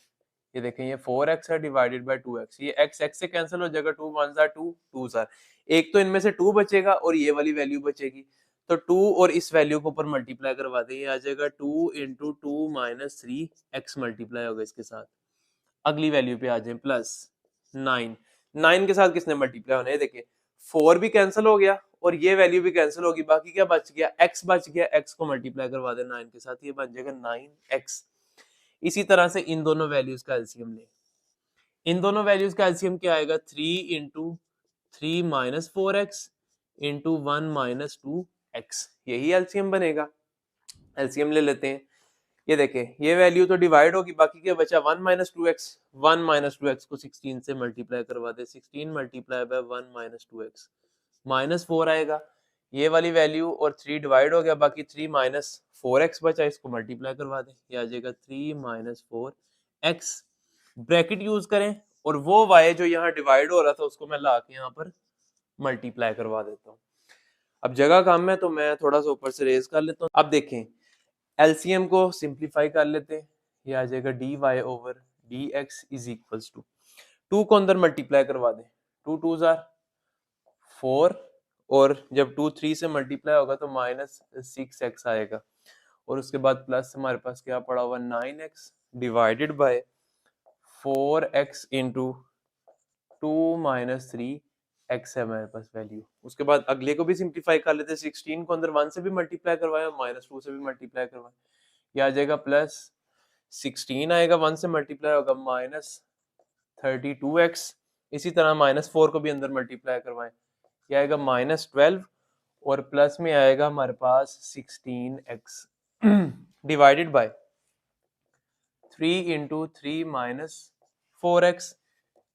ये देखें ये 4x है डिवाइडेड बाय 2x, ये x से कैंसिल हो जाएगा, 2 1 जार 2 2 जार, एक तो इनमें से 2 बचेगा और ये वाली वैल्यू बचेगी, तो 2 और इस वैल्यू को ऊपर मल्टीप्लाई करवा दें, ये आ जाएगा 2 इंटू 2 माइनस 3x मल्टीप्लाई होगा इसके साथ। अगली वैल्यू पे आ जाए प्लस 9, 9 के साथ किसने मल्टीप्लाई होना है, देखिए 4 भी कैंसिल हो गया और ये वैल्यू भी कैंसिल होगी, बाकी क्या बच गया, x बच गया, x को मल्टीप्लाई करवा दे 9 के साथ, ये बन जाएगा 9x। इसी तरह से इन दोनों वैल्यूज का एलसीएम ले, इन दोनों वैल्यूज का एलसीएम क्या आएगा, 3 into 3 minus 4x into 1 minus 2x, यही एलसीएम बनेगा। एलसीएम ले लेते हैं, ये देखें ये वैल्यू तो डिवाइड होगी, बाकी क्या बचा 1 माइनस 2x, 1 माइनस 2x को 16 से मल्टीप्लाई करवा दे, 16 multiply by 1 minus 2x minus 4 आएगा, ये वाली वैल्यू और 3 डिवाइड हो गया, बाकी 3 माइनस 4x बचा, इसको मल्टीप्लाई करवा दें, ये आ जाएगा 3 माइनस 4x, ब्रैकेट यूज करें और वो y जो यहाँ डिवाइड हो रहा था उसको मैं ला के यहाँ पर मल्टीप्लाई करवा देता हूँ। अब जगह कम है तो मैं थोड़ा सा ऊपर से रेज कर लेता हूँ। अब देखें एलसीएम को सिंप्लीफाई कर लेते हैं, ये आ जाएगा dy over dx is equals to, 2 को अंदर मल्टीप्लाई करवा दें, 2 2 जार 4 और जब 2 3 से मल्टीप्लाई होगा तो माइनस 6x आएगा और उसके बाद प्लस हमारे पास क्या पड़ा हुआ 9x divided bye 4x into 2 minus 3x है हमारे पास वैल्यू। उसके बाद अगले को भी सिंप्लीफाई कर लेते हैं, 16 को अंदर 1 से भी मल्टीप्लाई करवाएं और माइनस 2 से भी मल्टीप्लाई करवाएं, ये आ जाएगा प्लस 16 आएगा, 1 से मल्टीप्लाई होगा माइनस 32x, इसी तरह माइनस 4 को भी अंदर मल्टीप्लाई करवाएं, ये आएगा माइनस 12 और प्लस में आएगा हमारे पास 16x divided by 3 into 3 minus 4x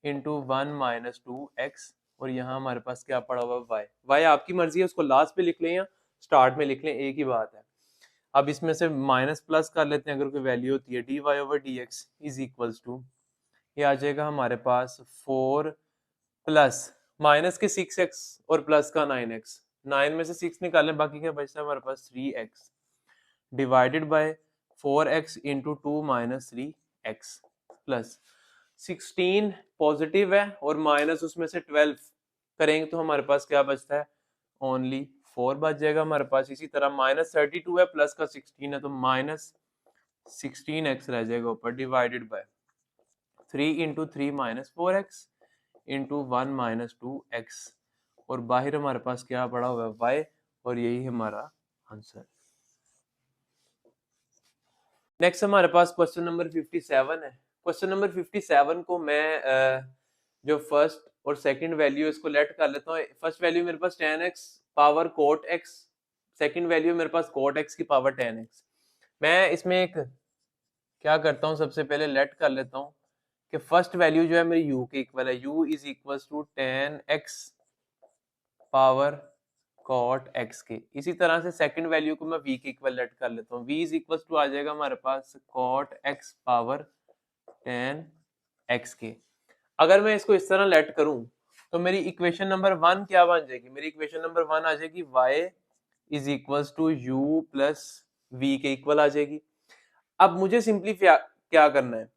into 1 minus 2x और यहाँ हमारे पास क्या पड़ा हुआ y आपकी मर्जी है, उसको लास्ट पे लिख लें या स्टार्ट में लिख लें, एक ही बात है। अब इसमें से माइनस प्लस कर लेते हैं, अगर कोई वैल्यू होती है dy over dx is equals to, ये आ जाएगा हमारे पास 4 प्लस माइनस के 6x और प्लस का 9x, 9 में से 6 निकालें बाकी क्या बचता है हमारे पास 3x divided by 4x into 2 minus 3x plus 16 positive है और माइनस उसमें से 12 करेंगे तो हमारे पास क्या बचता है, ओनली 4 बच जाएगा हमारे पास। इसी तरह माइनस 32 है प्लस का 16 है तो माइनस 16x रह जाएगा ऊपर divided by 3 into 3 minus 4x into 1 minus 2x और बाहर हमारे पास क्या पड़ा हुआ है y और यही हमारा आंसर। नेक्स्ट हमारे पास क्वेश्चन नंबर 57 है। क्वेश्चन नंबर 57 को मैं जो फर्स्ट और सेकंड वैल्यू इसको लेट कर लेता हूँ। फर्स्ट वैल्यू मेरे पास tan x power cot x, second value मेरे पास कोट x की पावर tan x। मैं इसमें एक क्या करता हूँ, सबसे पहले लेट कर लेता हूँ कि फर्स्ट वैल्यू जो है मेरी u के इक्वल है, u is equal to tan x power cot x के। इसी तरह से सेकंड वैल्यू को मैं v के इक्वल लेट कर लेता हूँ, v इज इक्वल टू आ जाएगा हमारे पास cot x power tan x के। अगर मैं इसको इस तरह लेट करूं तो मेरी इक्वेशन नंबर 1 क्या बन जाएगी, मेरी इक्वेशन नंबर 1 आ जाएगी y is equal to u plus v के इक्वल आ जाएगी। अब मुझे सिंपली क्या करना है,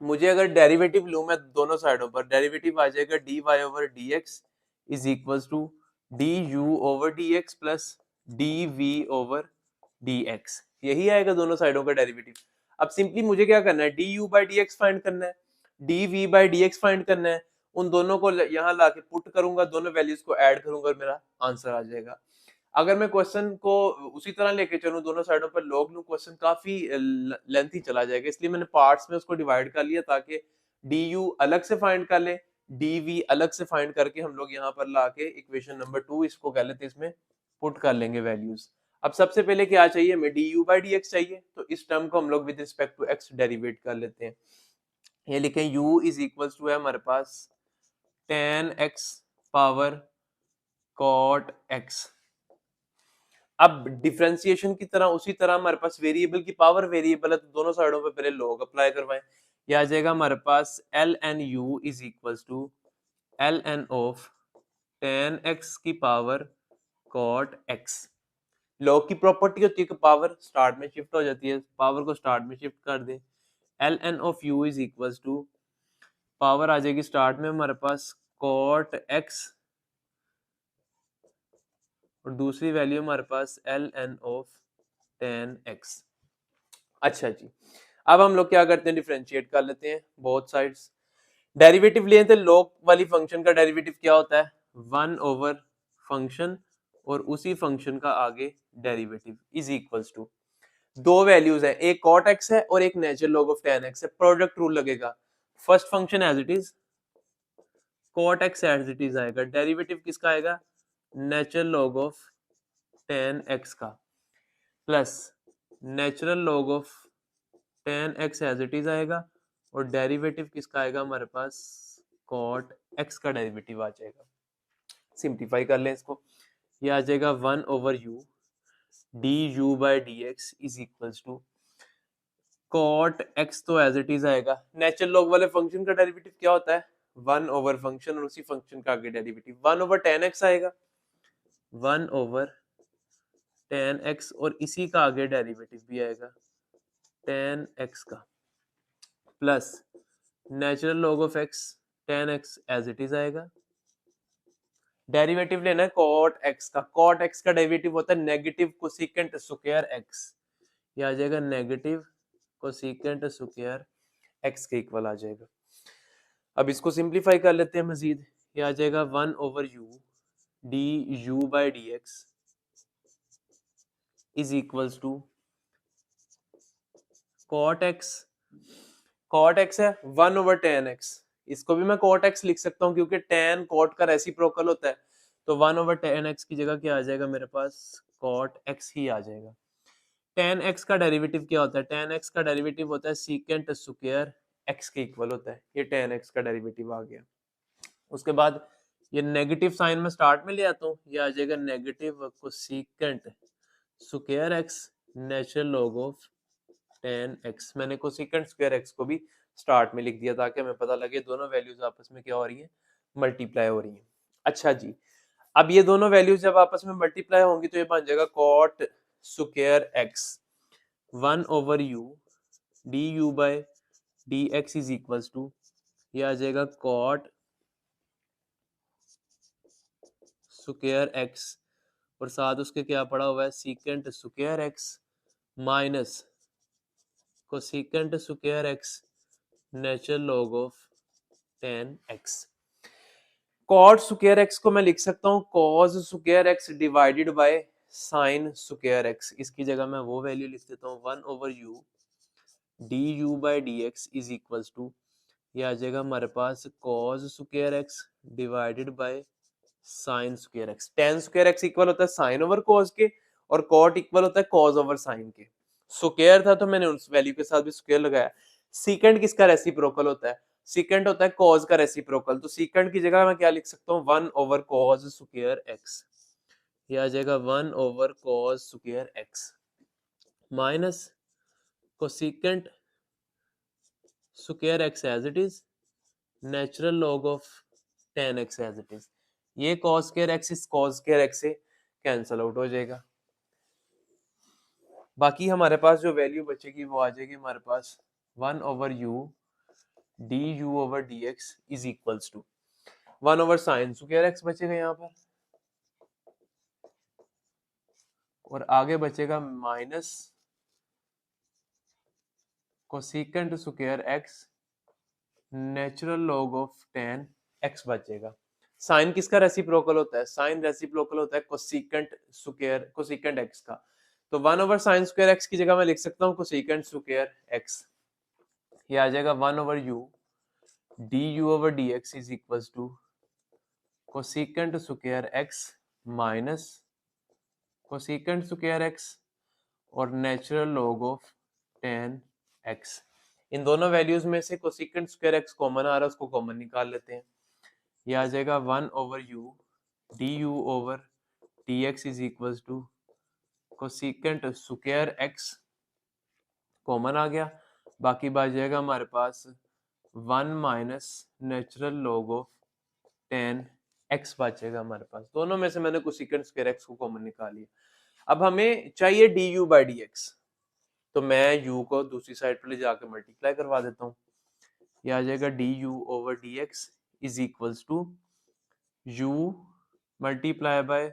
मुझे अगर डेरिवेटिव लूं मैं दोनों साइडों पर, डेरिवेटिव आ जाएगा dy over dx is equal to du over dx plus dv over dx, यही आएगा दोनों साइडों का डेरिवेटिव। अब सिंपली मुझे क्या करना है, du बाई dx फाइंड करना है, dv बाई dx फाइंड करना है, उन दोनों को यहाँ लाके पुट करूंगा, दोनों वैल्यूज को ऐड करूंगा और मेरा आंसर आ जाएगा। अगर मैं क्वेश्चन को उसी तरह लेके चलूं, दोनों साइडों पर लॉग लूं, क्वेश्चन काफी लेंथी चला जाएगा, इसलिए मैंने पार्ट्स में उसको डिवाइड कर लिया ताकि du अलग से फाइंड कर ले, dv अलग से फाइंड करके हम लोग यहाँ पर लाके इक्वेशन नंबर 2 इसको कह लेते हैं, इसमें पुट कर लेंगे वैल्यूज। अब सबसे पहले क्या चाहिए, हमें du बाई dx चाहिए, तो इस टर्म को हम लोग with respect to x derivate कर लेते हैं। ये लिखें u इज इक्वल टू है हमारे पास tan x power cot x। अब डिफरेंशिएशन की तरह उसी तरह हमारे पास वेरिएबल की पावर वेरिएबल है तो दोनों साइडों पे पहले log अप्लाई करवाएं। ये आ जाएगा हमारे पास ln u is equal to ln of tan x की पावर cot x। log की प्रॉपर्टी होती है कि पावर स्टार्ट में शिफ्ट हो जाती है, पावर को स्टार्ट में शिफ्ट कर दें। ln of u is equal to power आ जाएगी स्टार्ट में हमारे पास cot x और दूसरी वैल्यू हमारे पास ln ऑफ tan x। अच्छा जी, अब हम लोग क्या करते हैं, डिफरेंशिएट कर लेते हैं बोथ साइड्स। डेरिवेटिव लिए थे, log वाली फंक्शन का डेरिवेटिव क्या होता है, 1 ओवर फंक्शन और उसी फंक्शन का आगे डेरिवेटिव इज इक्वल्स टू दो वैल्यूज है, एक cot x है और एक natural log of tan x है। प्रोडक्ट रूल लगेगा, first function as it is cot x as it is आएगा, डेरिवेटिव किसका आएगा, natural log of tan x का, plus natural log of tan x as it is आएगा और डेरिवेटिव किसका आएगा हमारे पास, cot x का डेरिवेटिव आ जाएगा। सिंप्लीफाई कर लें इसको, ये आ जाएगा 1 over u d u by d x is equals to cot x तो एज इट इज आएगा, नेचुरल लॉग वाले फंक्शन का डेरिवेटिव क्या होता है, 1 ओवर फंक्शन और उसी फंक्शन का आगे डेरिवेटिव 1 ओवर tan x आएगा, 1 ओवर tan x और इसी का आगे डेरिवेटिव भी आएगा tan x का, plus natural log of x tan x as it is आएगा। डेरिवेटिव लेना है cot x का, cot x का डेरिवेटिव होता है नेगेटिव कोसेकेंट स्क्वायर x, ये आ जाएगा नेगेटिव कोसेकेंट स्क्वायर x के इक्वल आ जाएगा। अब इसको सिंप्लीफाई कर लेते हैं मजीद, ये आ जाएगा 1 over u d u by d x is equals to cot x है 1 ओवर tan x, इसको भी मैं cot x लिख सकता हूँ क्योंकि tan cot का रेसिप्रोकल होता है, तो 1 ओवर tan x की जगह क्या आ जाएगा मेरे पास, cot x ही आ जाएगा। tan x का डेरिवेटिव क्या होता है, tan x का डेरिवेटिव होता है सीकेंट स्क्वायर x के इक्वल होता है, ये tan x का डेरिवेटिव आ गया। उसके बाद ये नेगेटिव साइन में स्टार्ट में ले आता हूँ, ये आ जाएगा negative cosecant square x natural log of tan x। मैंने कोसेकेंट स्क्वायर x को भी स्टार्ट में लिख दिया ताकि हमें पता लगे दोनों वैल्यूज आपस में क्या हो रही है, मल्टीप्लाई हो रही है। अच्छा जी, अब ये दोनों वैल्यूज जब आपस में मल्टीप्लाई होंगी तो ये बन जाएगा cot square x 1 over u d u by d x is equals to, ये आ जाएगा cot स्क्वायर x और साथ उसके क्या पड़ा हुआ है, secant square x minus cosecant square x natural log of tan x। cot square x को मैं लिख सकता हूँ cos square x divided by sin square x, इसकी जगह मैं वो वैल्यू लिख देता हूँ 1 over u d u by d x is equals to, ये आ जाएगा हमारे पास cos square x divided by sin square x। tan square x equal होता है sin ओवर cos के और cot इक्वल होता है cos ओवर sin के। स्क्वायर था तो मैंने उस वैल्यू के साथ भी स्क्वायर लगाया। सीकेंट किसका रेसिप्रोकल होता है, सीकेंट होता है cos का रेसिप्रोकल, तो सीकेंट की जगह मैं क्या लिख सकता हूँ 1 ओवर cos स्क्वायर x, ये आ जाएगा 1 over cos square x minus cosecant square x as it is natural log of tan x as it is, ये cos स्क्वायर x इस cos स्क्वायर x से कैंसिल आउट हो जाएगा। बाकी हमारे पास जो वैल्यू बचेगी वो आ जाएगी हमारे पास 1 over u d u over d x is equals to 1 over sine square x बचेगा यहाँ पर और आगे बचेगा minus cosecant square x natural log of tan x बचेगा। साइन किसका रेसिप्रोकल होता है, साइन रेसिप्रोकल होता है कोसेकेंट स्क्वायर कोसेकेंट x का, तो 1 ओवर साइन स्क्वायर x की जगह मैं लिख सकता हूँ कोसेकेंट स्क्वायर x, ये आ जाएगा 1 over u d u over d x is equals to cosecant square x minus cosecant square x और natural log of tan x। इन दोनों वैल्यूज में से कोसेकेंट स्क्वायर एक्स कॉमन आ रहा है, उसको कॉमन निकाल लेते हैं। ये आ जाएगा 1 over u d u over d x is equal to cosecant square x common आ गया, बाकी बच जाएगा हमारे पास 1 minus natural log of tan x बचेगा हमारे पास। दोनों में से मैंने कोसेकेंट स्क्वायर एक्स को कॉमन निकाल लिया। अब हमें चाहिए d u by d x, तो मैं u को दूसरी साइड पर ले जाकर मल्टीप्लाई करवा देता हूँ। ये आ जाएगा d u over d x is equals to u multiply by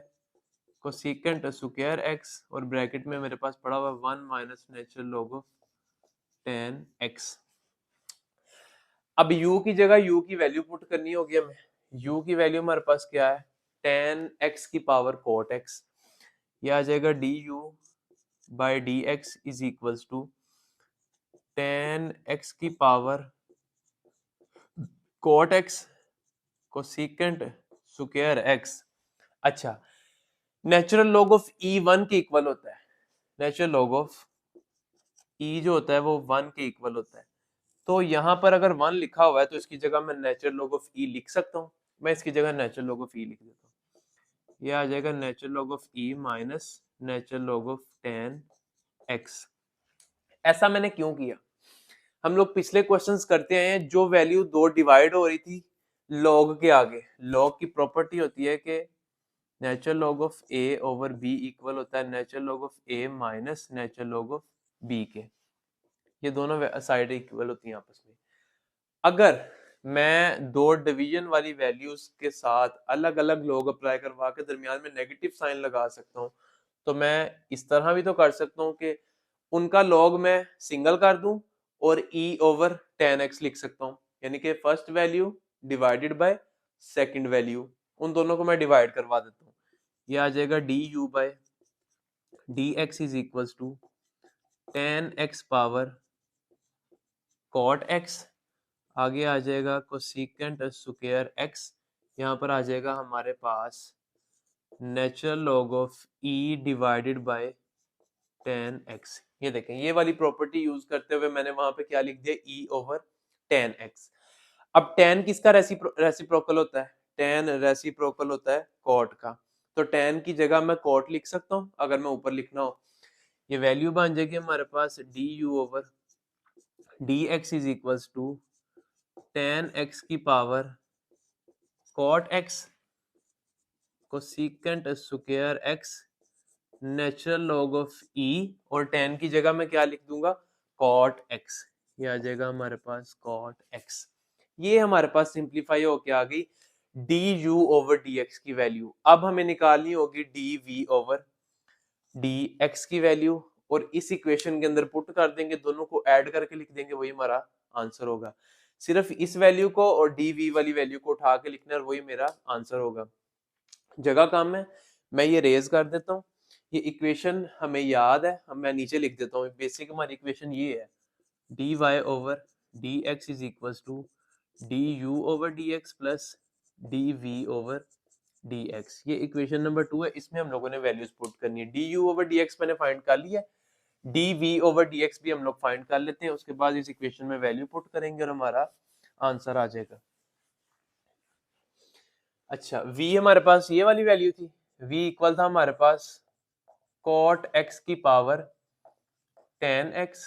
cosecant square x और ब्रैकेट में मेरे पास पड़ा हुआ 1 minus natural log of tan x. अब u की जगह u की वैल्यू पुट करनी होगी हमें। u की वैल्यू हमारे पास क्या है, टेन एक्स की पावर कोट एक्स। ये आ जाएगा d u by d x is equals to tan x की power cot x cosecant square x. अच्छा, नेचुरल लॉग ऑफ ई 1 के इक्वल होता है। नेचुरल लॉग ऑफ ई जो होता है वो 1 के इक्वल होता है। तो यहाँ पर अगर 1 लिखा हुआ है तो इसकी जगह मैं नेचुरल लॉग ऑफ ई लिख सकता हूँ। मैं इसकी जगह नेचुरल लॉग ऑफ ई लिख देता हूँ। ये आ जाएगा natural log of e minus natural log of tan x. ऐसा मैंने क्यों किया, हम लोग पिछले क्वेश्चंस करते हैं, जो वैल्यू दो डिवाइड हो रही थी लॉग के आगे, लॉग की प्रॉपर्टी होती है कि natural log of a over b equal होता है natural log of a minus natural log of b के। ये दोनों साइड इक्वल होती हैं आपस में। अगर मैं दो डिवीजन वाली वैल्यूज के साथ अलग अलग लॉग अप्लाई करवा के दरमियान में नेगेटिव साइन लगा सकता हूँ, तो मैं इस तरह भी तो कर सकता हूँ कि उनका लॉग मैं सिंगल कर दूं और e ओवर टेन एक्स लिख सकता हूँ, यानी कि first value divided by second value, उन दोनों को मैं डिवाइड करवा देता हूँ। ये आ जाएगा d u by d x is equal to tan x power cot x, आगे आ जाएगा कोसेकेंट स्क्वायर एक्स, यहाँ पर आ जाएगा हमारे पास natural log of e divided by tan x. ये देखें, ये वाली प्रॉपर्टी यूज करते हुए मैंने वहां पे क्या लिख दिया, e ओवर टेन एक्स। अब टेन किसका रेसिप्रोकल होता है, टेन रेसिप्रोकल होता है कॉट का, तो टेन की जगह मैं कॉट लिख सकता हूँ अगर मैं ऊपर लिखना हो। ये वैल्यू बन जाएगी हमारे पास d u over d x is equal to tan x की power cot x cosecant square x natural log of e, और टेन की जगह मैं क्या लिख दूंगा, कॉट एक्स। ये आ जाएगा हमारे पास कॉट एक्स। ये हमारे पास सिंप्लीफाई होके आ गई d u over d x की वैल्यू। अब हमें निकालनी होगी d v over d x की वैल्यू, और इस इक्वेशन के अंदर पुट कर देंगे, दोनों को ऐड करके लिख देंगे, वही हमारा आंसर होगा। सिर्फ इस वैल्यू को और डी वी वाली वैल्यू को उठा के लिखना है, वही मेरा आंसर होगा। जगह कम है, मैं ये रेज कर देता हूँ। ये इक्वेशन हमें याद है, मैं नीचे लिख देता हूँ। बेसिक हमारी इक्वेशन ये है, d y over d x is equal to d u over d x plus d v over d x. ये इक्वेशन नंबर 2 है, इसमें हम लोगों ने वैल्यूज पुट करनी है। D u over d x मैंने फाइंड कर लिया, d v over d x भी हम लोग फाइंड कर लेते हैं। उसके बाद इस इक्वेशन में वैल्यू पुट करेंगे और हमारा आंसर आ जाएगा। अच्छा, v हमारे पास ये वाली वैल्यू थी, v इक्वल था हमारे पास cot x की पावर tan x,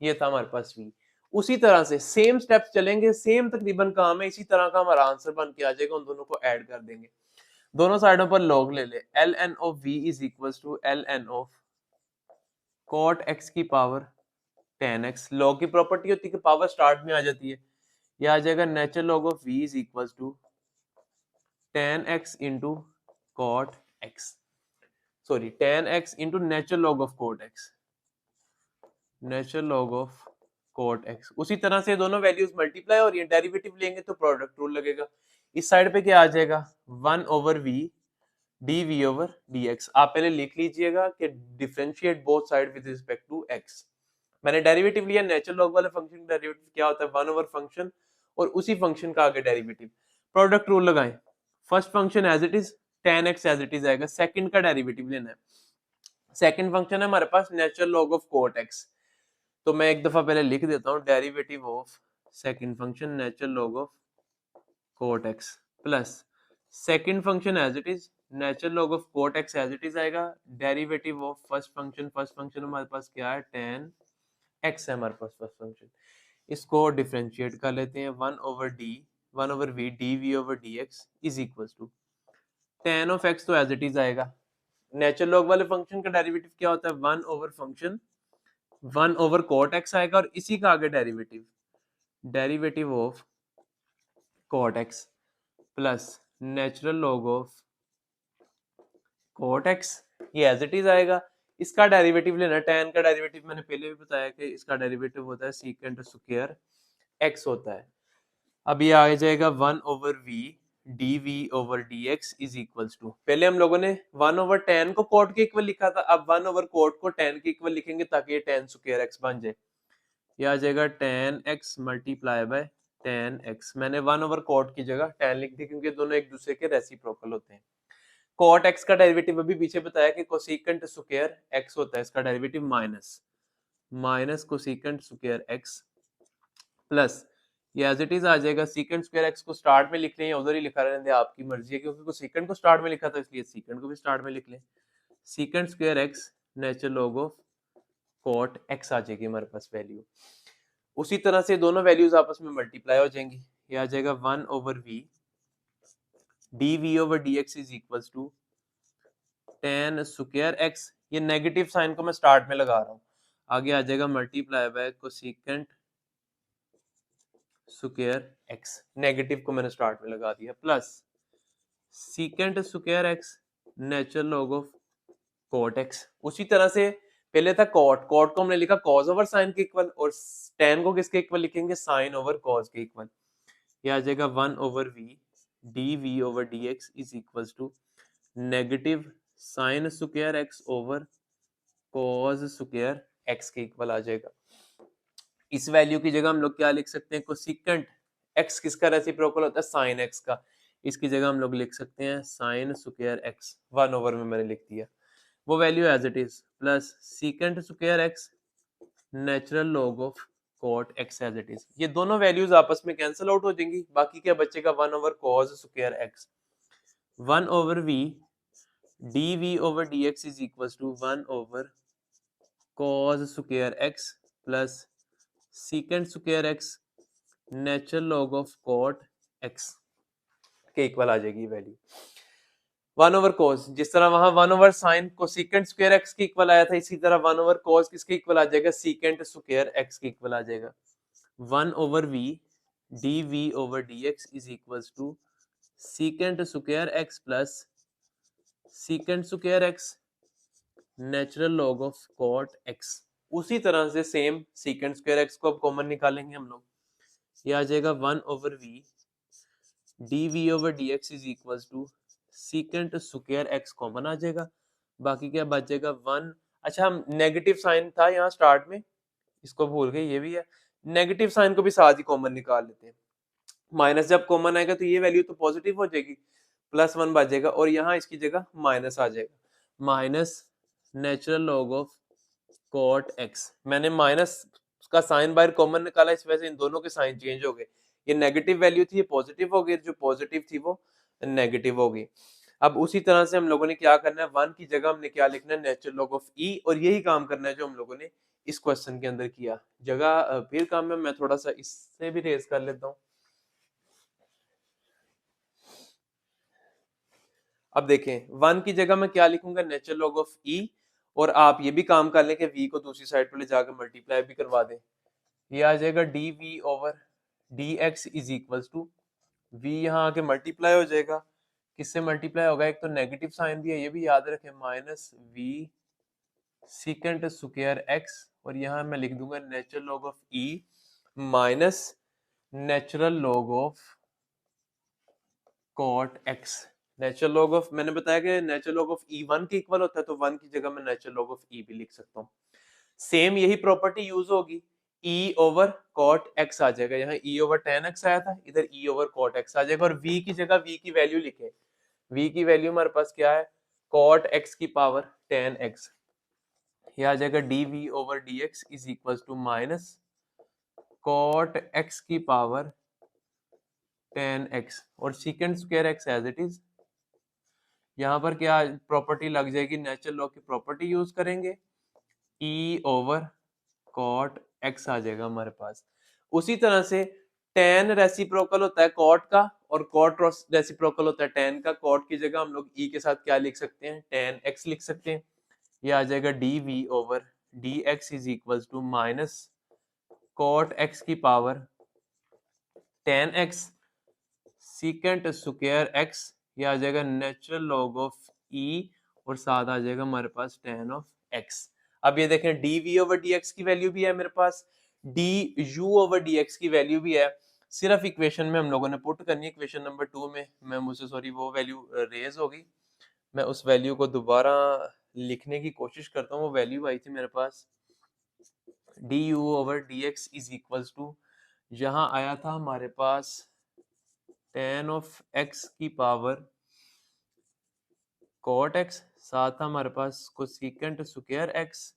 ये था हमारे पास v। उसी तरह से सेम स्टेप्स चलेंगे, सेम तकरीबन काम है, इसी तरह का हमारा आंसर बन के आ जाएगा। उन दोनों को ऐड कर देंगे, दोनों साइडों पर log ले ले। ln of v is equal to ln of cot x की पावर tan x। log की प्रॉपर्टी होती है कि पावर स्टार्ट में आ जाती है। ये आ जाएगा natural log of v is equal to tan x into cot x, sorry tan x into natural log of cot x, natural log of cot x। उसी तरह से दोनों वैल्यूज मल्टीप्लाई और ये डेरिवेटिव लेंगे तो प्रोडक्ट रूल लगेगा। इस साइड पे क्या आ जाएगा, 1 over v d v over d x. आप पहले लिख लीजिएगा कि differentiate both side with respect to x। मैंने डेरिवेटिव लिया, नेचुरल लॉग वाले फंक्शन का डेरिवेटिव क्या होता है, 1 ओवर फंक्शन और उसी फंक्शन का आगे डेरिवेटिव। प्रोडक्ट रूल लगाएं, first function as it is tan x as it is आएगा, सेकंड का डेरिवेटिव लेना है। सेकंड फंक्शन है हमारे पास natural log of cot x, तो मैं एक दफा पहले लिख देता हूँ, derivative of second function natural log of cot x plus second function as it is natural log of cot x as it is आएगा, डेरिवेटिव ऑफ फर्स्ट फंक्शन हमारे पास क्या है, टेन एक्स है हमारे पास फर्स्ट फंक्शन, इसको डिफरेंशिएट कर लेते हैं, one over v d v over d x is equal to tan of x तो एज इट इज आएगा, नेचुरल लॉग वाले फंक्शन का डेरिवेटिव क्या होता है, one over function one over cot x आएगा, और इसी का आगे derivative of cot x plus natural log of cot x, ये एज इट इज आएगा। इसका डेरिवेटिव लेना, tan का डेरिवेटिव मैंने पहले भी बताया कि इसका डेरिवेटिव होता है सीकेंट स्क्वायर x होता है। अब ये आ जाएगा one over v d v over d x is equals to, पहले हम लोगों ने वन ओवर टेन को कोट के इक्वल लिखा था, अब वन ओवर कोट को टेन के इक्वल लिखेंगे ताकि ये टेन स्क्वायर एक्स बन जाए। ये आ जाएगा tan x multiply by tan x, मैंने वन ओवर कोट की जगह टेन लिख दी क्योंकि दोनों एक दूसरे के रेसिप्रोकल होते हैं। कोट एक्स का डेरिवेटिव अभी पीछे बताया कि कोसेकेंट स्क्वायर एक्स होता है, इसका derivative minus cosecant square x plus ये एज इट इज आ जाएगा, सीकेंट स्क्वायर एक्स को स्टार्ट में लिख लें या उधर ही लिखा रहने दें, आपकी मर्जी है, क्योंकि कोसेकेंट को स्टार्ट में लिखा था इसलिए सीकेंट को भी स्टार्ट में लिख लें, secant square x natural log of cot x आ जाएगी हमारे पास वैल्यू। उसी तरह से दोनों वैल्यूज आपस में मल्टीप्लाई हो जाएंगी, ये आ जाएगा one over v d v over d x is equal to tan square x, ये नेगेटिव साइन को मैं स्टार्ट में लगा रहा हूँ, आगे आ जाएगा multiply by cosecant square x, negative को मैंने स्टार्ट में लगा दिया, plus secant square x natural log of cot x. उसी तरह से पहले था कोट को हमने लिखा कॉस ओवर साइन के इक्वल, और टेन को किसके इक्वल लिखेंगे, साइन ओवर कॉस के इक्वल, ये आ जाएगा one over v d v over d x is equal to negative sine square x over cos square x के इक्वल आ जाएगा। इस वैल्यू की जगह हम लोग क्या लिख सकते हैं, कोसेकेंट एक्स किसका रेसिप्रोकल होता है, साइन एक्स का, इसकी जगह हम लोग लिख सकते हैं sine square x, one over में मैंने लिख दिया वो value as it is, plus secant square x natural log of cot x as it is, ये दोनों वैल्यूज आपस में कैंसिल आउट हो जाएंगी, बाकी क्या बचेगा, one over cos square x, one over v d v over d x is equal to one over cos square x plus secant square x natural log of cot x के इक्वल आ जाएगी वैल्यू। वन ओवर कोस, जिस तरह वहां one over sine cosecant square x के इक्वल आया था, इसी तरह वन ओवर कोस किसके इक्वल आ जाएगा, सीकेंट स्क्वायर एक्स के इक्वल आ जाएगा। One over v d v over d x is equal to secant square x plus secant square x natural log of cot x. उसी तरह से सेम सीकेंट स्क्वायर एक्स को अब कॉमन निकालेंगे हम लोग, ये आ जाएगा one over v d v over d x is equal to secant square x common आ जाएगा, बाकी क्या बच जाएगा वन, अच्छा हम नेगेटिव साइन था यहाँ स्टार्ट में, इसको भूल गए, ये भी है, नेगेटिव साइन को भी साथ ही कॉमन निकाल लेते हैं, माइनस जब कॉमन आएगा तो ये वैल्यू तो पॉजिटिव हो जाएगी, प्लस वन बच जाएगा, और यहाँ इसकी जगह माइनस आ जाएगा, minus natural log of cot x, मैंने माइनस का साइन बाहर कॉमन निकाला, इस वजह से इन दोनों के साइन चेंज हो गए, ये नेगेटिव वैल्यू थी ये पॉजिटिव हो गई, जो पॉजिटिव थी वो नेगेटिव हो गई। अब उसी तरह से हम लोगों ने क्या करना है, वन की जगह हमने क्या लिखना है, नेचुरल लॉग ऑफ ई, और यही काम करना है जो हम लोगों ने इस क्वेश्चन के अंदर किया। जगह फिर काम में मैं थोड़ा सा इससे भी रेज कर लेता हूँ। अब देखें वन की जगह मैं क्या लिखूंगा, नेचुरल लॉग ऑफ ई, और आप ये भी काम कर लें कि v को दूसरी साइड पर ले जाकर मल्टीप्लाई भी करवा दें, ये आ जाएगा d v over d x is equal to v, यहाँ आके मल्टीप्लाई हो जाएगा, किससे मल्टीप्लाई होगा, एक तो नेगेटिव साइन भी है ये भी याद रखें, minus v secant square x, और यहाँ मैं लिख दूंगा natural log of e minus natural log of cot x. Natural log of, मैंने बताया कि natural log of e one के इक्वल होता है, तो वन की जगह मैं नेचुरल लॉग ऑफ ई भी लिख सकता हूँ। सेम यही प्रॉपर्टी यूज होगी, ई ओवर कॉट एक्स आ जाएगा, यहाँ ई ओवर टेन एक्स आया था, इधर ई ओवर कॉट एक्स आ जाएगा, और v की जगह v की वैल्यू लिखे, v की वैल्यू हमारे पास क्या है, कॉट एक्स की पावर टेन एक्स, ये आ जाएगा d v over d x is equal to minus cot x की पावर टेन एक्स और secant square x as it is. यहाँ पर क्या प्रॉपर्टी लग जाएगी, नेचुरल लॉ की प्रॉपर्टी यूज करेंगे, ई ओवर कॉट एक्स आ जाएगा हमारे पास। उसी तरह से टेन रेसिप्रोकल होता है कॉट का और कॉट रेसिप्रोकल होता है टेन का। कॉट की जगह हम लोग ई के साथ क्या लिख सकते हैं, टेन एक्स लिख सकते हैं। ये आ जाएगा d v over d x is equal to minus cot x की power tan x secant square x. ये आ जाएगा नेचुरल लॉग ऑफ ई और साथ आ जाएगा हमारे पास टेन ऑफ एक्स। अब ये देखें d v over d x की वैल्यू भी है मेरे पास, d u over d x की वैल्यू भी है। सिर्फ इक्वेशन में हम लोगों ने पुट करनी है। इक्वेशन नंबर 2 में मैं मुझसे सॉरी वो वैल्यू रेज हो गई, मैं उस वैल्यू को दोबारा लिखने की कोशिश करता हूँ। वो वैल्यू आई थी मेरे पास d u over d x is equal to, यहाँ आया था हमारे पास टेन ऑफ एक्स की पावर कॉट एक्स, साथ हमारे पास कोसेकेंट स्क्वायर एक्स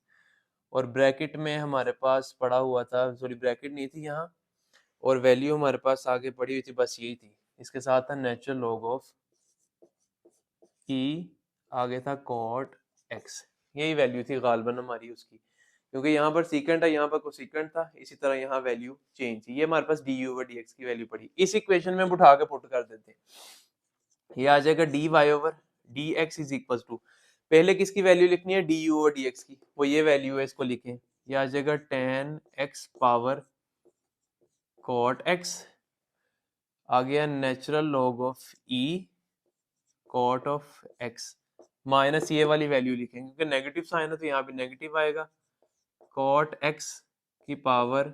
और ब्रैकेट में हमारे पास पड़ा हुआ था, सॉरी ब्रैकेट नहीं थी यहाँ, और वैल्यू हमारे पास आगे पड़ी हुई थी, बस यही थी। इसके साथ था नेचुरल लॉग ऑफ ई, आगे था कॉट एक्स। यही वैल्यू थी गालबन हमारी उसकी, क्योंकि यहाँ पर सीकेंट है, यहाँ पर कोसेकेंट था, इसी तरह यहाँ वैल्यू चेंज थी। ये हमारे पास d u over d x की वैल्यू पड़ी, इस इक्वेशन में उठा के पुट कर देते हैं। ये आ जाएगा d y over d x is equal to, पहले किसकी वैल्यू लिखनी है, d u over d x की, वो ये वैल्यू है, इसको लिखें। ये आ जाएगा tan x power cot x, आ गया natural log of e cot of x, minus ये वाली वैल्यू लिखेंगे क्योंकि नेगेटिव साइन है तो यहाँ पे नेगेटिव आएगा, कॉट एक्स की power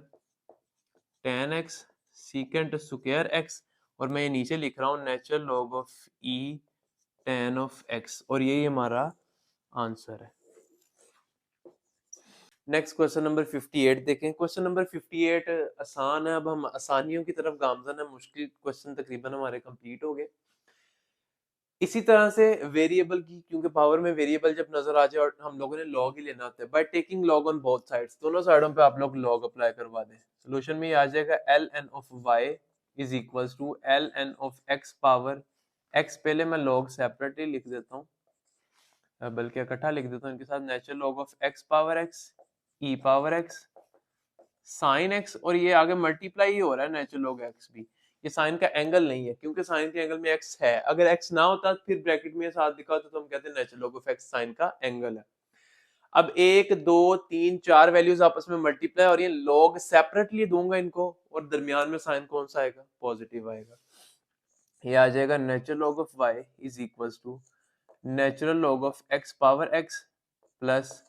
tan x secant square x, और मैं ये नीचे लिख रहा हूँ natural log of E ten of x, और यही हमारा आंसर है। नेक्स्ट क्वेश्चन नंबर 58 देखें। क्वेश्चन नंबर 58 आसान है, अब हम आसानियों की तरफ गामजन है, मुश्किल क्वेश्चन तकरीबन हमारे कंप्लीट हो गए। इसी तरह से वेरिएबल की, क्योंकि पावर में वेरिएबल जब नजर आ जाए और हम लोगों ने लॉग ही लेना होता है, bye taking log on both sides, दोनों साइडों पे आप लोग लॉग अप्लाई करवा दें। सोल्यूशन में ये आ जाएगा l n of y is equal to l n of x power x, पहले मैं लॉग सेपरेटली लिख देता हूँ, बल्कि इकट्ठा लिख देता हूँ इनके साथ, natural log of x power x E power x sine x, और ये आगे मल्टीप्लाई ही हो रहा है नेचुरल लॉग एक्स भी, ये साइन का एंगल नहीं है क्योंकि साइन के एंगल में एक्स है, अगर एक्स ना होता फिर ब्रैकेट में साथ दिखा होता तो हम कहते हैं natural log of x sine का एंगल है। अब एक दो तीन चार वैल्यूज आपस में मल्टीप्लाई और ये लॉग सेपरेटली दूंगा इनको, और दरमियान में साइन कौन सा आएगा, पॉजिटिव आएगा। ये आ जाएगा natural log of y is equal to natural log of x power x plus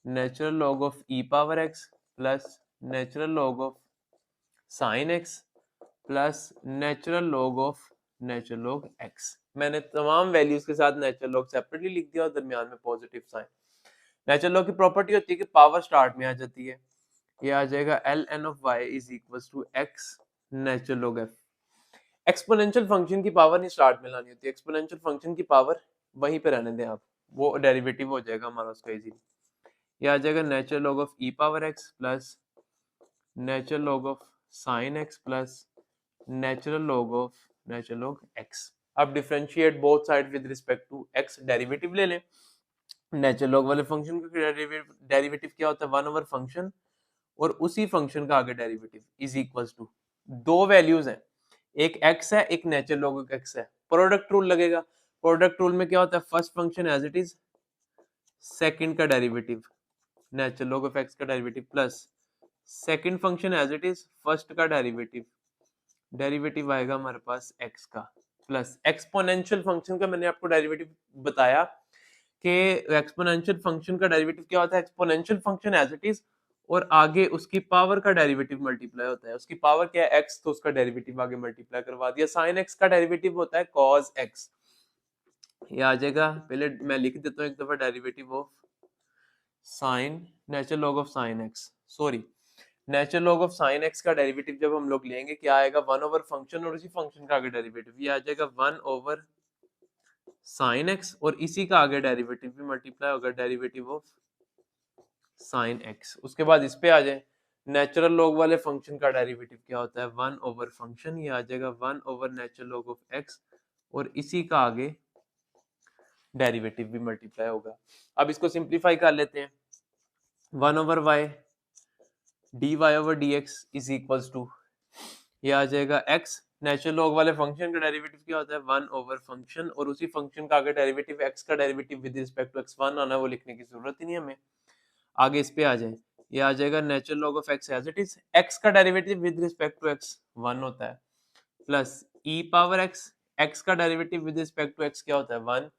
natural log of e power x plus natural log of sine x plus natural log of natural log x. मैंने तमाम वैल्यूज के साथ नेचुरल लॉग सेपरेटली लिख दिया और दरमियान में पॉजिटिव साइन। नेचुरल लॉग की प्रॉपर्टी होती है कि पावर स्टार्ट में आ जाती है। ये आ जाएगा l n of y is equal to x natural log f. Exponential function की पावर नहीं स्टार्ट में लानी होती, एक्सपोनेंशियल फंक्शन की पावर वहीं पे रहने दें आप, वो डेरिवेटिव हो जाएगा हमारा उसका इजीली। ये आ जाएगा natural log of e power x plus natural log of sine x plus natural log of natural log x. अब differentiate both side with respect to x, derivative ले लें। नेचुरल लॉग वाले फंक्शन का डेरिवेटिव क्या होता है, वन ओवर फंक्शन और उसी फंक्शन का आगे डेरिवेटिव इज इक्वल टू, दो वैल्यूज हैं, एक x है एक नेचुरल लॉग x है, प्रोडक्ट रूल लगेगा। प्रोडक्ट रूल में क्या होता है, first function as it is, second का derivative natural log of x का derivative plus second function as it is first का डेरिवेटिव, डेरिवेटिव आएगा हमारे पास x का प्लस एक्सपोनेंशियल फंक्शन का मैंने आपको डेरिवेटिव बताया कि एक्सपोनेंशियल फंक्शन का डेरिवेटिव क्या होता है, exponential function as it is और आगे उसकी पावर का डेरिवेटिव मल्टीप्लाई होता है, उसकी पावर क्या है x, तो उसका डेरिवेटिव आगे मल्टीप्लाई करवा दिया। sin x का डेरिवेटिव होता है cos x, ये आ जाएगा, पहले मैं लिख देता हूँ एक दफा derivative of sine natural log of sine x, sorry natural log of sine x का डेरिवेटिव जब हम लोग लेंगे क्या आएगा, वन ओवर फंक्शन और उसी फंक्शन का आगे डेरिवेटिव, ये आ जाएगा वन ओवर साइन एक्स और इसी का आगे डेरिवेटिव भी मल्टीप्लाई होगा, डेरिवेटिव ऑफ साइन एक्स। उसके बाद इस पे आ जाए, नेचुरल लॉग वाले फंक्शन का डेरिवेटिव क्या होता है, 1 ओवर फंक्शन, ये आ जाएगा 1 over natural log of x, और इसी का आगे डेरिवेटिव भी मल्टीप्लाई होगा। अब इसको सिंप्लीफाई कर लेते हैं, 1 over y d y over d x is equals to, ये आ जाएगा x, नेचुरल लॉग वाले फंक्शन का डेरिवेटिव क्या होता है 1 ओवर फंक्शन, और उसी फंक्शन का आगे डेरिवेटिव x का derivative with respect to x1 आना है, वो लिखने की जरूरत ही नहीं हमें। आगे इस पे आ जाए, ये आ जाएगा natural log of x as it is, x का derivative with respect to x1 होता है, प्लस e पावर x का derivative with respect to x क्या होता है 1,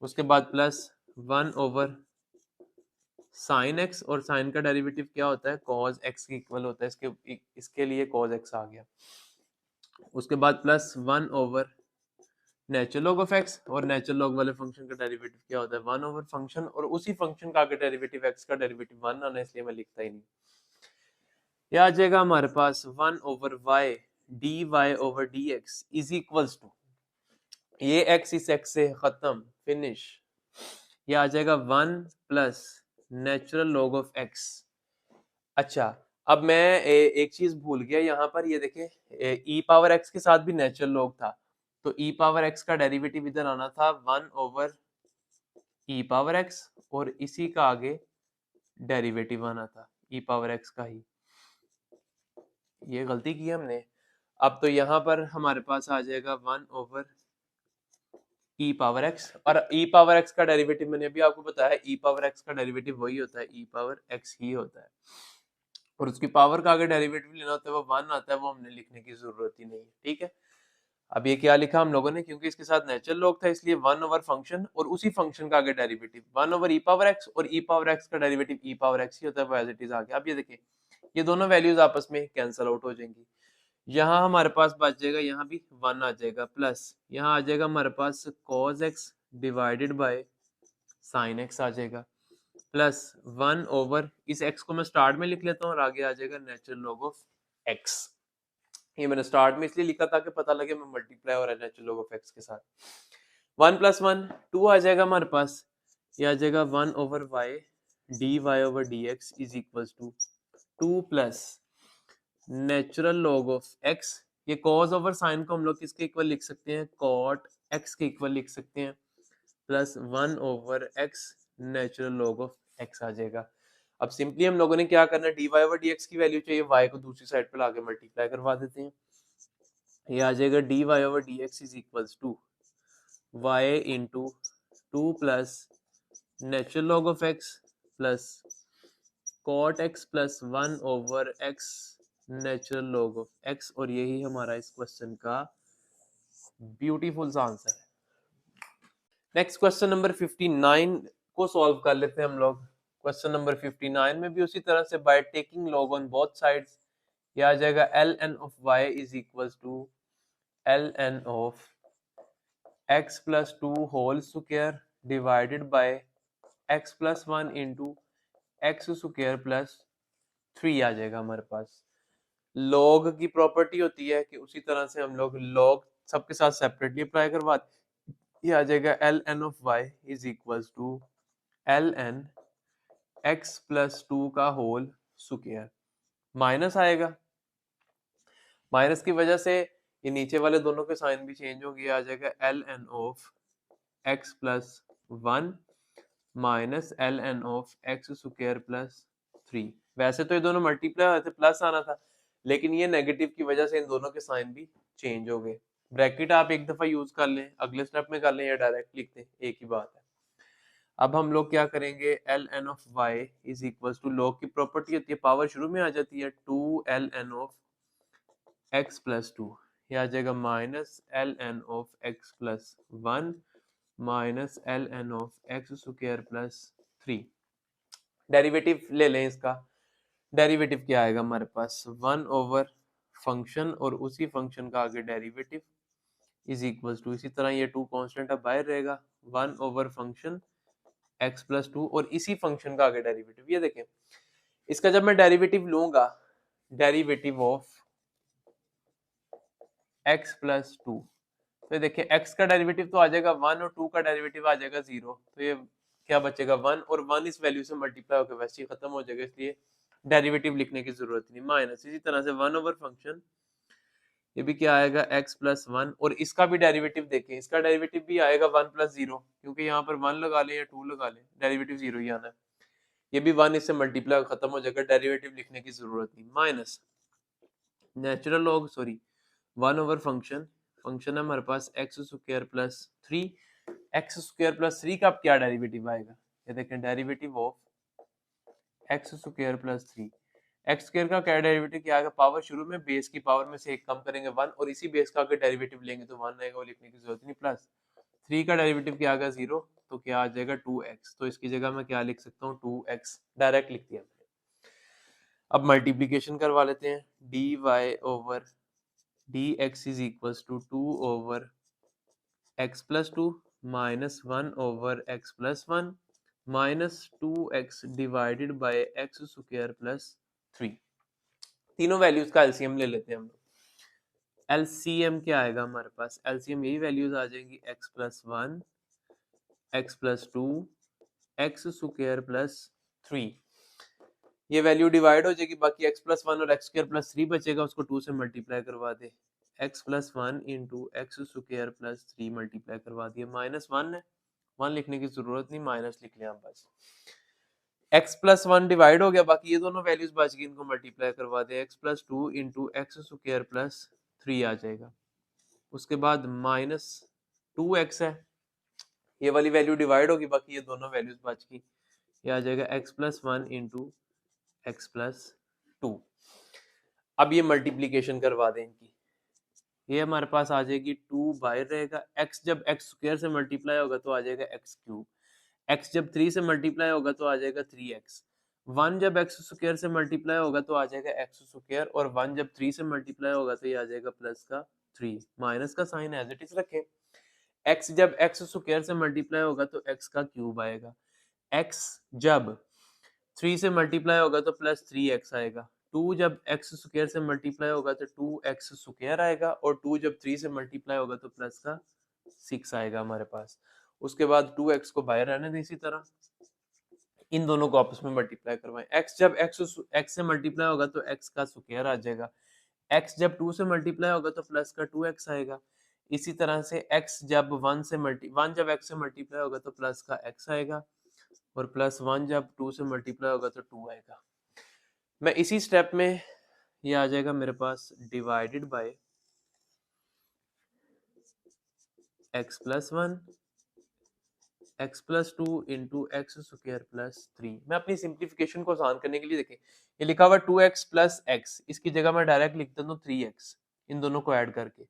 उसके बाद प्लस 1 ओवर साइन x, और साइन का डेरिवेटिव क्या होता है cos x के इक्वल होता है, इसके लिए cos x आ गया। उसके बाद plus 1 over natural log of x, और नेचुरल लॉग वाले फंक्शन का डेरिवेटिव क्या होता है 1 ओवर फंक्शन, और उसी फंक्शन का आगे डेरिवेटिव x का डेरिवेटिव 1 आना है, इसलिए मैं लिखता ही नहीं। ये आ जाएगा हमारे पास 1 over y dy over dx is equals to, ये x इस x से खत्म, फिनिश, ये आ जाएगा 1 plus natural log of x। अच्छा, अब मैं एक चीज भूल गया यहाँ पर, ये देखें e पावर x के साथ भी नेचुरल लॉग था, तो e पावर x का डेरिवेटिव इधर आना था 1 ओवर e पावर x, और इसी का आगे डेरिवेटिव आना था e पावर x का ही, ये गलती की हमने। अब तो यहाँ पर हमारे पास आ जाएगा 1 ओवर e पावर x, और e पावर x का डेरिवेटिव मैंने अभी आपको बताया, e पावर x का डेरिवेटिव वही होता है, e पावर x ही होता है, और उसकी पावर का आगे डेरिवेटिव लेना होता है वो 1 आता है, वो हमने लिखने की जरूरत ही नहीं है, ठीक है। अब ये क्या लिखा हम लोगों ने, क्योंकि इसके साथ नेचुरल लॉग था इसलिए 1 ओवर फंक्शन, और उसी फंक्शन का आगे derivative 1 over e power x, और e पावर x का डेरिवेटिव e पावर x ही होता है, वो एज इट इज आ गया। अब ये देखिए, ये दोनों वैल्यूज आपस में कैंसिल आउट हो जाएंगी, यहाँ हमारे पास बच जाएगा, यहाँ भी 1 आ जाएगा, प्लस यहाँ आ जाएगा हमारे पास cos x divided by sin x आ जाएगा, प्लस 1 ओवर इस x को मैं स्टार्ट में लिख लेता हूँ, और आगे आ जाएगा नेचुरल लॉग ऑफ x। ये मैंने स्टार्ट में इसलिए लिखा था कि पता लगे मैं मल्टीप्लाई हो रहा है नेचुरल लॉग ऑफ x के साथ। 1 प्लस 1 2 आ जाएगा हमारे पास, ये आ जाएगा 1 over y dy over dx is equals to 2 plus natural log of x, ये cos ओवर sin को हम लोग किसके इक्वल लिख सकते हैं, cot x के इक्वल लिख सकते हैं, plus 1 over x natural log of x आ जाएगा। अब सिंपली हम लोगों ने क्या करना है, dy ओवर dx की वैल्यू चाहिए, y को दूसरी साइड पर लाके मल्टीप्लाई करवा देते हैं, ये आ जाएगा dy over dx is equals to y into 2 plus natural log of x plus cot x plus 1 over x natural log of x, और यही हमारा इस क्वेश्चन का ब्यूटीफुल आंसर है। नेक्स्ट क्वेश्चन नंबर 59 को सॉल्व कर लेते हैं हम लोग। क्वेश्चन नंबर 59 में भी उसी तरह से by taking log on both sides, ये आ जाएगा ln of y is equals to ln of x plus 2 whole square divided by x plus 1 into x square plus 3 आ जाएगा हमारे पास। लॉग की प्रॉपर्टी होती है कि उसी तरह से हम लोग लॉग सबके साथ सेपरेटली अप्लाई करवाते, ये आ जाएगा ln of y is equals to ln x plus 2 का होल स्क्वायर, माइनस आएगा, माइनस की वजह से ये नीचे वाले दोनों के साइन भी चेंज हो गया, आ जाएगा ln of x plus 1 minus ln of x square plus 3। वैसे तो ये दोनों मल्टीप्लाई हुए थे, प्लस आना था, लेकिन ये नेगेटिव की वजह से इन दोनों के साइन भी चेंज हो गए। ब्रैकेट आप एक दफा यूज कर लें, अगले स्टेप में कर लें या डायरेक्ट लिख दें, एक ही बात है। अब हम लोग क्या करेंगे, ln of y is equal to, log की प्रॉपर्टी होती है पावर शुरू में आ जाती है, 2 ln ऑफ x प्लस 2, ये आ जाएगा minus ln of x plus 1 minus ln of x square plus 3। Derivative ले लें इसका, डेरिवेटिव क्या आएगा हमारे पास 1 ओवर फंक्शन, और उसी फंक्शन का आगे डेरिवेटिव इज इक्वल टू, इसी तरह ये 2 कांस्टेंट अब बाहर रहेगा, 1 ओवर फंक्शन x प्लस 2, और इसी फंक्शन का आगे डेरिवेटिव। ये देखें, इसका जब मैं डेरिवेटिव लूंगा, डेरिवेटिव ऑफ x प्लस 2, तो देखिए x का डेरिवेटिव तो आ जाएगा 1 और 2 का डेरिवेटिव आ जाएगा 0, तो ये क्या बचेगा 1, और 1 इस वैल्यू से मल्टीप्लाई होकर वैसे ही खत्म हो जाएगा, इसलिए डेरिवेटिव लिखने की जरूरत नहीं, माइनस। इसी तरह से 1 ओवर फंक्शन, ये भी क्या आएगा x प्लस 1, और इसका भी डेरिवेटिव देखें, इसका डेरिवेटिव भी आएगा 1 प्लस 0, क्योंकि यहाँ पर 1 लगा लें या 2 लगा लें, डेरिवेटिव 0 ही आना है। ये भी 1 इससे मल्टीप्लाई खत्म हो जाएगा, डेरिवेटिव लिखने की जरूरत नहीं, minus natural log, sorry 1 over function, function है हमारे पास x square plus 3, x square plus 3 का अब क्या डेरिवेटिव आएगा, ये देखें derivative of x square plus 3, x square का क्या डेरिवेटिव क्या आएगा, पावर शुरू में बेस की पावर में से एक कम करेंगे 1, और इसी बेस का अगर डेरिवेटिव लेंगे तो 1 आएगा, वो लिखने की जरूरत नहीं, प्लस 3 का डेरिवेटिव क्या आएगा 0, तो क्या आ जाएगा 2x, तो इसकी जगह मैं क्या लिख सकता हूँ 2x, डायरेक्ट लिख दिया। अब मल्टीप्लीकेशन करवा लेते हैं, dy over dx is equals to 2 over x plus 2 minus 1 over x plus 1 minus 2x divided by x square plus 3। तीनों वैल्यूज का एलसीएम ले लेते हैं हम लोग। एलसीएम क्या आएगा हमारे पास, एलसीएम यही वैल्यूज आ जाएंगी, x plus 1, x plus 2, x square plus 3, ये वैल्यू डिवाइड हो जाएगी, बाकी x प्लस 1 और x स्क्वायर प्लस 3 बचेगा, उसको 2 से मल्टीप्लाई करवा दे, x plus 1 into x square plus 3 multiply करवा दिया, माइनस 1 है, 1 लिखने की जरूरत नहीं, माइनस लिख लिया बस। x प्लस 1 डिवाइड हो गया, बाकी ये दोनों वैल्यूज बच गई, इनको मल्टीप्लाई करवा दे, x plus 2 into x square plus 3 आ जाएगा, उसके बाद माइनस 2x है, ये वाली वैल्यू डिवाइड होगी, बाकी ये दोनों वैल्यूज बच गई, ये आ जाएगा x plus 1 into x plus 2। अब ये मल्टीप्लीकेशन करवा दें इनकी, ये हमारे पास आ जाएगी 2 बाहर रहेगा, x जब x स्क्वायर से मल्टीप्लाई होगा तो आ जाएगा x क्यूब, x जब 3 से मल्टीप्लाई होगा तो आ जाएगा 3x, 1 जब x स्क्वायर से मल्टीप्लाई होगा तो आ जाएगा x स्क्वायर, और 1 जब 3 से मल्टीप्लाई होगा तो ये आ जाएगा प्लस का 3, माइनस का साइन एज इट इज रखें, x जब x स्क्वायर से मल्टीप्लाई होगा तो x का क्यूब आएगा, x जब 3 से मल्टीप्लाई होगा तो प्लस 3x आएगा, 2 जब x स्क्वायर से मल्टीप्लाई होगा तो 2x स्क्वायर आएगा, और 2 जब 3 से मल्टीप्लाई होगा तो प्लस का 6 आएगा हमारे पास, उसके बाद 2x को बाहर रहने दें, इसी तरह इन दोनों को आपस में मल्टीप्लाई करवाएं, x जब x से मल्टीप्लाई होगा तो x का स्क्वायर आ जाएगा, x जब 2 से मल्टीप्लाई होगा तो प्लस का 2x आएगा, इसी तरह से x जब 1 जब x से मल्टीप्लाई होगा तो प्लस का x आएगा, और प्लस 1 जब 2 से मल्टीप्लाई होगा तो 2 आएगा। मैं इसी स्टेप में ये आ जाएगा मेरे पास divided by x plus 1, x plus 2 into x square plus 3। मैं अपनी सिंप्लीफिकेशन को आसान करने के लिए देखें, ये लिखा हुआ 2x प्लस x, इसकी जगह मैं डायरेक्ट लिख देता हूँ 3x, इन दोनों को ऐड करके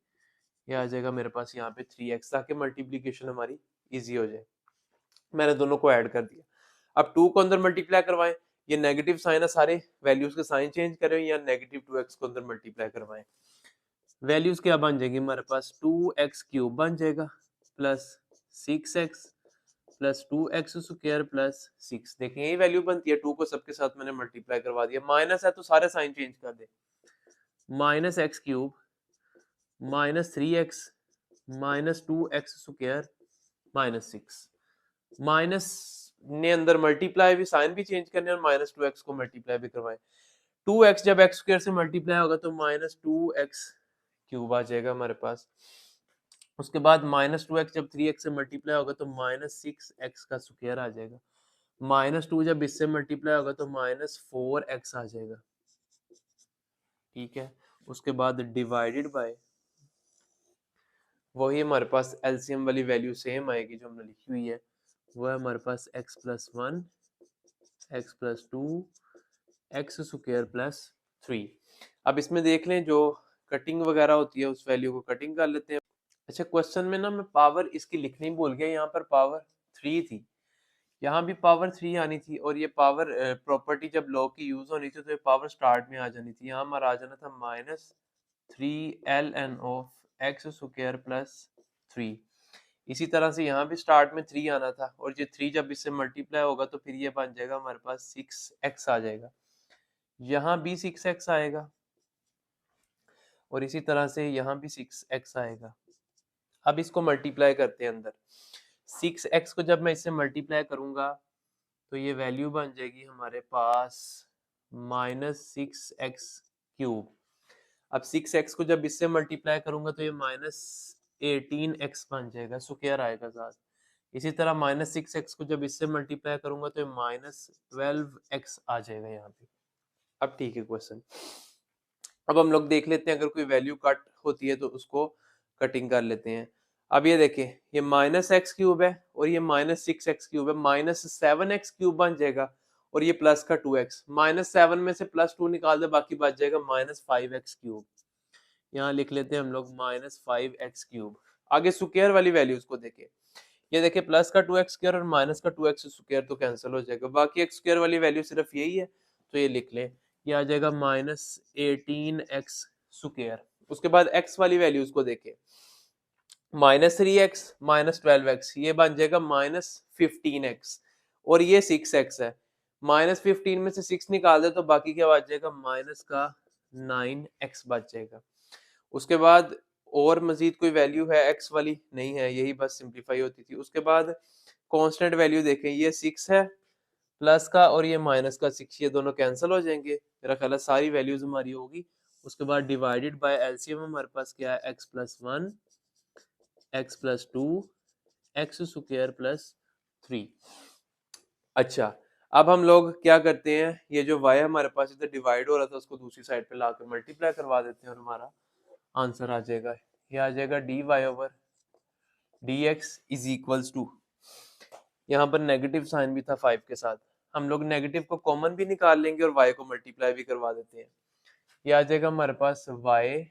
ये आ जाएगा मेरे पास यहाँ पे 3x, ताकि मल्टीप्लीकेशन हमारी इजी हो जाए। मैंने दोनों को ऐड कर दिया, अब 2 को अंदर मल्टीप्लाई करवाएं, ये नेगेटिव साइन है, सारे वैल्यूज के साइन चेंज करें, या नेगेटिव 2x को अंदर मल्टीप्लाई करवाएं, वैल्यूज क्या बन जाएगी हमारे पास, 2x क्यूब बन जाएगा plus 6x plus 2x square plus 6, देखें यही वैल्यू बनती है, 2 को सबके साथ मैंने मल्टीप्लाई करवा दिया, माइनस है तो सारे साइन चेंज कर दे, minus x cube minus 3x minus 2x square minus 6, minus ने अंदर मल्टीप्लाई भी, साइन भी चेंज करने, और माइनस 2x को मल्टीप्लाई भी करवाएं, 2x जब x स्क्वायर से मल्टीप्लाई होगा तो माइनस 2x क्यूब आ जाएगा हमारे पास, उसके बाद माइनस 2x जब 3x से मल्टीप्लाई होगा तो माइनस 6x का स्क्वायर आ जाएगा, माइनस 2 जब इससे मल्टीप्लाई होगा तो माइनस 4x आ जाएगा, ठीक है, उसके बाद डिवाइडेड बाय वही हमारे पास एलसीएम वाली वैल्यू सेम आएगी जो हमने लिखी हुई है, वो है हमारे पास x plus 1, x plus 2, x square plus 3। अब इसमें देख लें जो कटिंग वगैरह होती है उस वैल्यू को कटिंग कर लेते हैं। अच्छा, क्वेश्चन में ना मैं पावर इसकी लिखनी भूल गया, यहाँ पर पावर 3 थी, यहाँ भी पावर 3 आनी थी, और ये पावर प्रॉपर्टी जब लॉग की यूज होनी थी तो ये पावर स्टार्ट में आ जानी थी, यहाँ हमारा आ जाना था minus 3ln of x square plus 3। इसी तरह से यहाँ भी स्टार्ट में 3 आना था, और ये 3 जब इससे मल्टीप्लाई होगा तो फिर ये बन जाएगा हमारे पास 6x आ जाएगा, यहाँ भी 6x आएगा, और इसी तरह से यहाँ भी 6x आएगा। अब इसको मल्टीप्लाई करते हैं अंदर, 6x को जब मैं इससे मल्टीप्लाई करूंगा तो ये वैल्यू बन जाएगी हमारे पास -6x³ अब 6x को जब इससे मल्टीप्लाई करूंगा तो ये -18x बन जाएगा, स्क्वायर आएगा साथ। इसी तरह -6x को जब इससे मल्टीप्लाई करूंगा तो ये -12x आ जाएगा यहाँ पे। अब ठीक है क्वेश्चन। अब हम लोग देख लेते हैं अगर कोई वैल्यू कट होती है तो उसको कटिंग कर लेते हैं। अब ये देखें, ये -x³ है और ये -6x³ है, -7x³ बन जाएगा और ये प्लस का 2x, -7 में से +2 निकाल दे बाकी बच जाएगा -5x³। यहाँ लिख लेते हैं हम लोग -5x³। आगे स्क्वायर वाली वैल्यूज को देखें, ये देखिए प्लस का 2x² और माइनस का 2x² तो कैंसिल हो जाएगा, बाकी x² वाली वैल्यू सिर्फ यही है तो ये लिख लें, ये आ जाएगा -18x²। उसके बाद x वाली वैल्यूज को देखें, -3x -12x ये बन जाएगा -15x और ये 6x है, -15 में से 6 निकाल दे तो बाकी क्या बच जाएगा माइनस का 9x बच जाएगा। उसके बाद और मजीद कोई वैल्यू है x वाली? नहीं है, यही बस सिंप्लीफाई होती थी। उसके बाद कांस्टेंट वैल्यू देखें, ये 6 है प्लस का और ये माइनस का 6, ये दोनों कैंसिल हो जाएंगे, मेरा ख्याल है सारी वैल्यूज हमारी होगी। उसके बाद डिवाइडेड बाय एलसीएम हमारे पास क्या है, x+1 x+2 x² + 3। अच्छा, अब हम लोग क्या करते हैं, ये जो y हमारे पास इधर डिवाइड हो रहा था उसको दूसरी साइड पे लाकर मल्टीप्लाई करवा देते हैं और हमारा आंसर आ जाएगा। ये आ जाएगा dy/dx इज इक्वल्स टू, यहाँ पर नेगेटिव साइन भी था 5 के साथ, हम लोग नेगेटिव को कॉमन भी निकाल लेंगे और y को मल्टीप्लाई भी करवा देते हैं। ये आ जाएगा हमारे पास y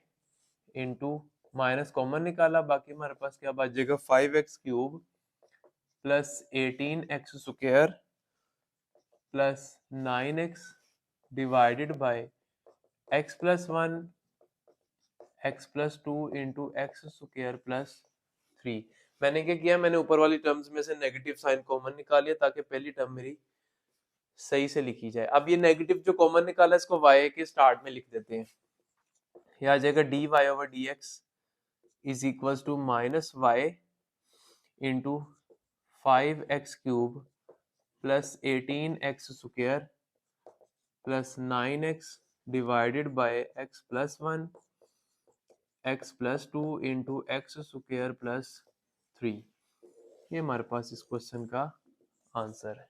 इंटू माइनस कॉमन निकाला, बाकी हमारे पास क्या बच जाएगा 5x³ + 18x² + 9x divided by x+1 x+2 into x² + 3। मैंने क्या किया, मैंने ऊपर वाली टर्म्स में से नेगेटिव साइन कॉमन निकाल लिया ताकि पहली टर्म मेरी सही से लिखी जाए। अब ये नेगेटिव जो कॉमन निकाला इसको y के स्टार्ट में लिख देते हैं, ये आ जाएगा dy/dx is equals to -y into 5x³ + 18x² + 9x divided by x+1 x+2 into x² + 3। ये हमारे पास इस क्वेश्चन का आंसर है।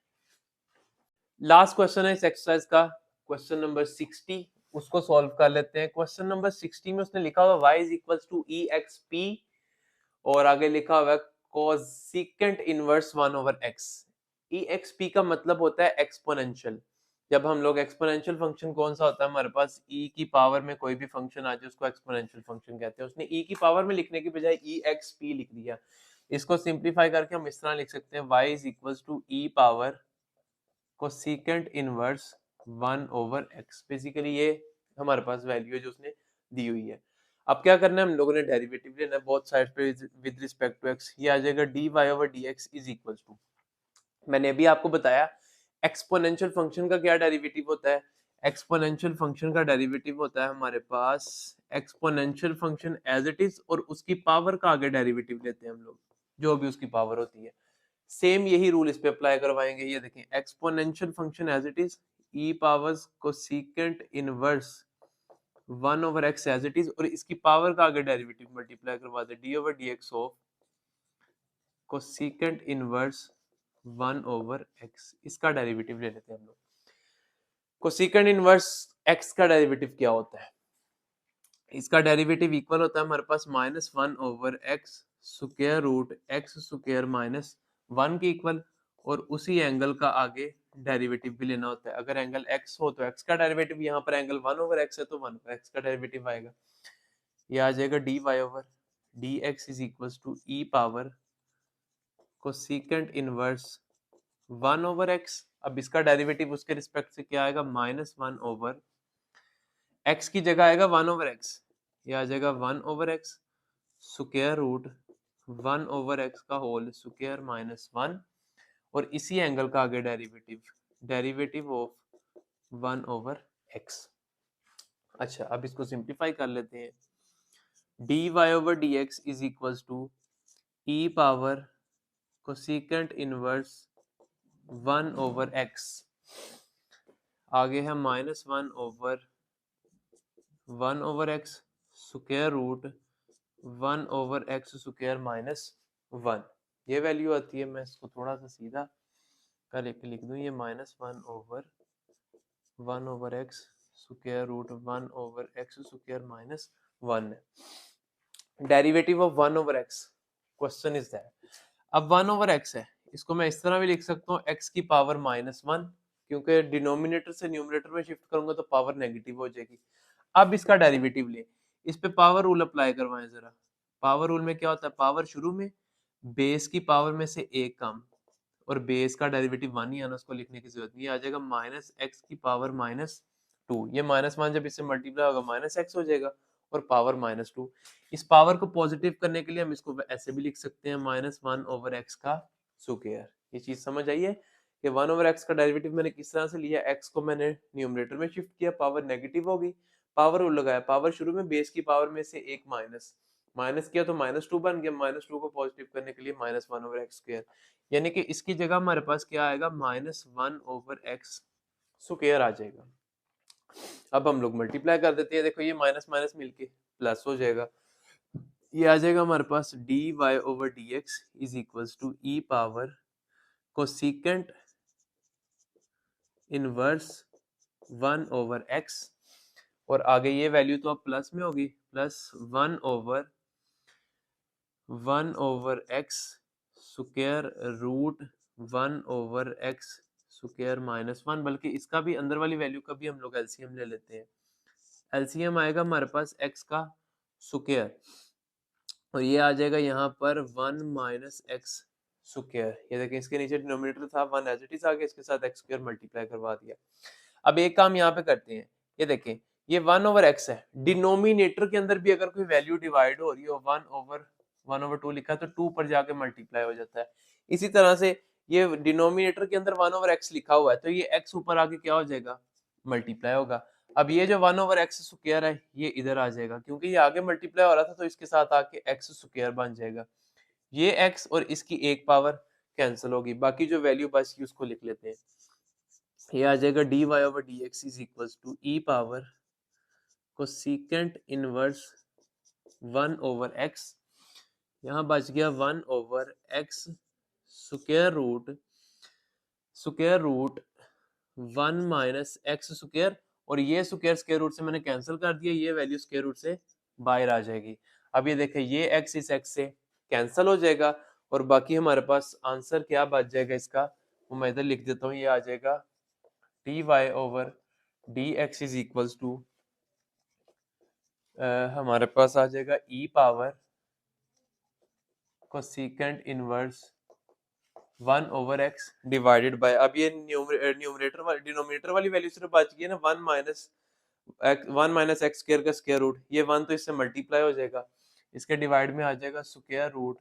लास्ट क्वेश्चन है इस एक्सरसाइज का, क्वेश्चन नंबर 60, उसको सॉल्व कर लेते हैं। क्वेश्चन नंबर 60 में उसने लिखा हुआ y = exp और आगे लिखा हुआ है कोसिकेंट इनवर्स 1/x। exp का मतलब होता है एक्सपोनेंशियल। जब हम लोग एक्सपोनेंशियल फंक्शन कौन सा होता है हमारे पास, e की पावर में कोई भी फंक्शन आ जाए उसको एक्सपोनेंशियल फंक्शन कहते हैं। उसने e की पावर में लिखने की बजाय exp लिख दिया। इसको सिंप्लीफाई करके हम इस तरह लिख सकते हैं y = e पावर कोसिकेंट इनवर्स 1/x। बेसिकली ये हमारे पास वैल्यू है जो उसने दी हुई है। अब क्या करना है, हम लोगों ने डेरिवेटिव लेना है बोथ साइड पे विद रिस्पेक्ट टू x। ये आ जाएगा dy/dx इज इक्वल टू, मैंने अभी आपको बताया एक्सपोनेंशियल फंक्शन का क्या डेरिवेटिव होता है। एक्सपोनेंशियल फंक्शन का डेरिवेटिव होता है हमारे पास exponential function as it is और उसकी पावर का आगे डेरिवेटिव लेते हैं हम लोग, जो भी उसकी पावर होती है। सेम यही रूल इस पे अप्लाई करवाएंगे। ये देखें, exponential function as it is e powers cosecant inverse 1/x as it is और इसकी पावर का आगे डेरिवेटिव मल्टीप्लाई करवा दे d/dx of cosecant inverse 1/x। इसका डेरिवेटिव ले लेते हैं हम लोग। कोसिकेंट इनवर्स x का डेरिवेटिव क्या होता है, इसका डेरिवेटिव इक्वल होता है हमारे पास -1/x square root x square minus 1 के इक्वल, और उसी एंगल का आगे डेरिवेटिव भी लेना होता है। अगर एंगल x हो तो x का डेरिवेटिव, यहाँ पर एंगल 1/x है तो 1/x का डेरिवेटिव आएगा। ये आ जाएगा dy/dx is equals to e पावर कोसिकेंट इनवर्स 1/x। अब इसका डेरिवेटिव उसके रिस्पेक्ट से क्या आएगा, -1/x की जगह आएगा 1/x, ये आ जाएगा 1/x स्क्वायर रूट 1/x का होल स्क्वायर माइनस 1 और इसी एंगल का आगे डेरिवेटिव ऑफ 1/x। अच्छा, अब इसको सिंप्लीफाई कर लेते हैं। dy/dx is equals to e पावर कोसिकेंट इनवर्स 1/x, आगे है -1/x स्क्वायर रूट 1/x² -1। ये वैल्यू आती है, मैं इसको थोड़ा सा सीधा करके लिख दूं, ये -1/1/x स्क्वायर रूट 1/x² -1 है। Derivative of 1/x, question is that. अब 1/x है, इसको मैं इस तरह भी लिख सकता हूँ x की पावर -1, क्योंकि डिनोमिनेटर से न्यूमरेटर में शिफ्ट करूंगा तो पावर नेगेटिव हो जाएगी। अब इसका डेरिवेटिव ले, इस पे पावर रूल अप्लाई करवाएं जरा। पावर रूल में क्या होता है, पावर शुरू में बेस की पावर में से एक कम, और बेस का डेरिवेटिव 1 ही आना, उसको लिखने की जरूरत नहीं, आ जाएगा -x की पावर -2। ये -1 जब इससे मल्टीप्लाई होगा -x हो जाएगा और पावर -2। इस पावर को पॉजिटिव करने के लिए हम इसको ऐसे भी लिख सकते हैं -1/x का स्क्वायर। ये चीज समझ आई है कि 1/x का डेरिवेटिव मैंने किस तरह से लिया, x को मैंने न्यूमरेटर में शिफ्ट किया, पावर नेगेटिव हो गई, पावर रूल लगाया, पावर शुरू में बेस की पावर में से एक माइनस किया तो -2 बन गया, -2 को पॉजिटिव करने के लिए -1/x², यानी कि इसकी जगह हमारे पास क्या आएगा, -1/x² आ जाएगा। अब हम लोग मल्टीप्लाई कर देते हैं, देखो ये माइनस माइनस मिलके प्लस हो जाएगा, ये आ जाएगा हमारे पास dy/dx is equals to e पावर कोसिकेंट इनवर्स 1/x, और आगे ये वैल्यू तो अब प्लस में होगी, plus 1/x square root 1/x² -1, बल्कि इसका भी अंदर वाली वैल्यू का भी हम लोग एलसीएम ले लेते हैं। एलसीएम आएगा हमारे पास x का स्क्वायर, और ये आ जाएगा यहाँ पर 1 - x²। ये देखिए इसके नीचे डिनोमिनेटर था 1 एज इट इज आ गया, इसके साथ x² मल्टीप्लाई करवा दिया। अब एक काम यहाँ पे करते हैं, ये देखें ये 1/x है, डिनोमिनेटर के अंदर भी अगर कोई वैल्यू डिवाइड हो रही हो 1/2 लिखा है तो 2 पर जाके मल्टीप्लाई हो जाता है। इसी तरह से ये डिनोमिनेटर के अंदर 1/x लिखा हुआ है तो ये x ऊपर आके क्या हो जाएगा, मल्टीप्लाई होगा। अब ये जो 1/x² है ये इधर आ जाएगा, क्योंकि ये आगे मल्टीप्लाई हो रहा था तो इसके साथ आके x² बन जाएगा। ये x और इसकी एक पावर कैंसिल होगी, बाकी जो वैल्यू बची उसको लिख लेते हैं। ये आ जाएगा dy/dx is equals to e पावर कोसिकेंट इनवर्स 1/x, यहाँ बच गया 1/x स्क्वायर रूट 1 - x², और ये स्क्वायर रूट से मैंने कैंसिल कर दिया, ये वैल्यू स्क्वायर रूट से बाहर आ जाएगी। अब ये देखें ये x इस x से कैंसिल हो जाएगा, और बाकी हमारे पास आंसर क्या बच जाएगा इसका, वो मैं इधर लिख देता हूँ, ये आ जाएगा dy/dx इज इक्वल्स टू हमारे पास आ जाएगा e पावर cosecant inverse 1/x divided by, अब ये न्यूमरेटर वाली डिनोमिनेटर वाली वैल्यू सिर्फ बच गई है ना, 1 - x² का स्क्वायर रूट, ये 1 तो इससे मल्टीप्लाई हो जाएगा, इसके डिवाइड में आ जाएगा स्क्वायर रूट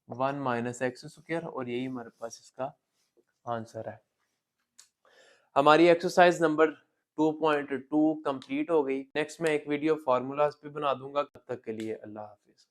1 - x², और यही हमारे पास इसका आंसर है। हमारी एक्सरसाइज नंबर 2.2 कंप्लीट हो गई। नेक्स्ट मैं एक वीडियो फार्मूलाज पे बना दूंगा, तब तक के लिए अल्लाह हाफिज।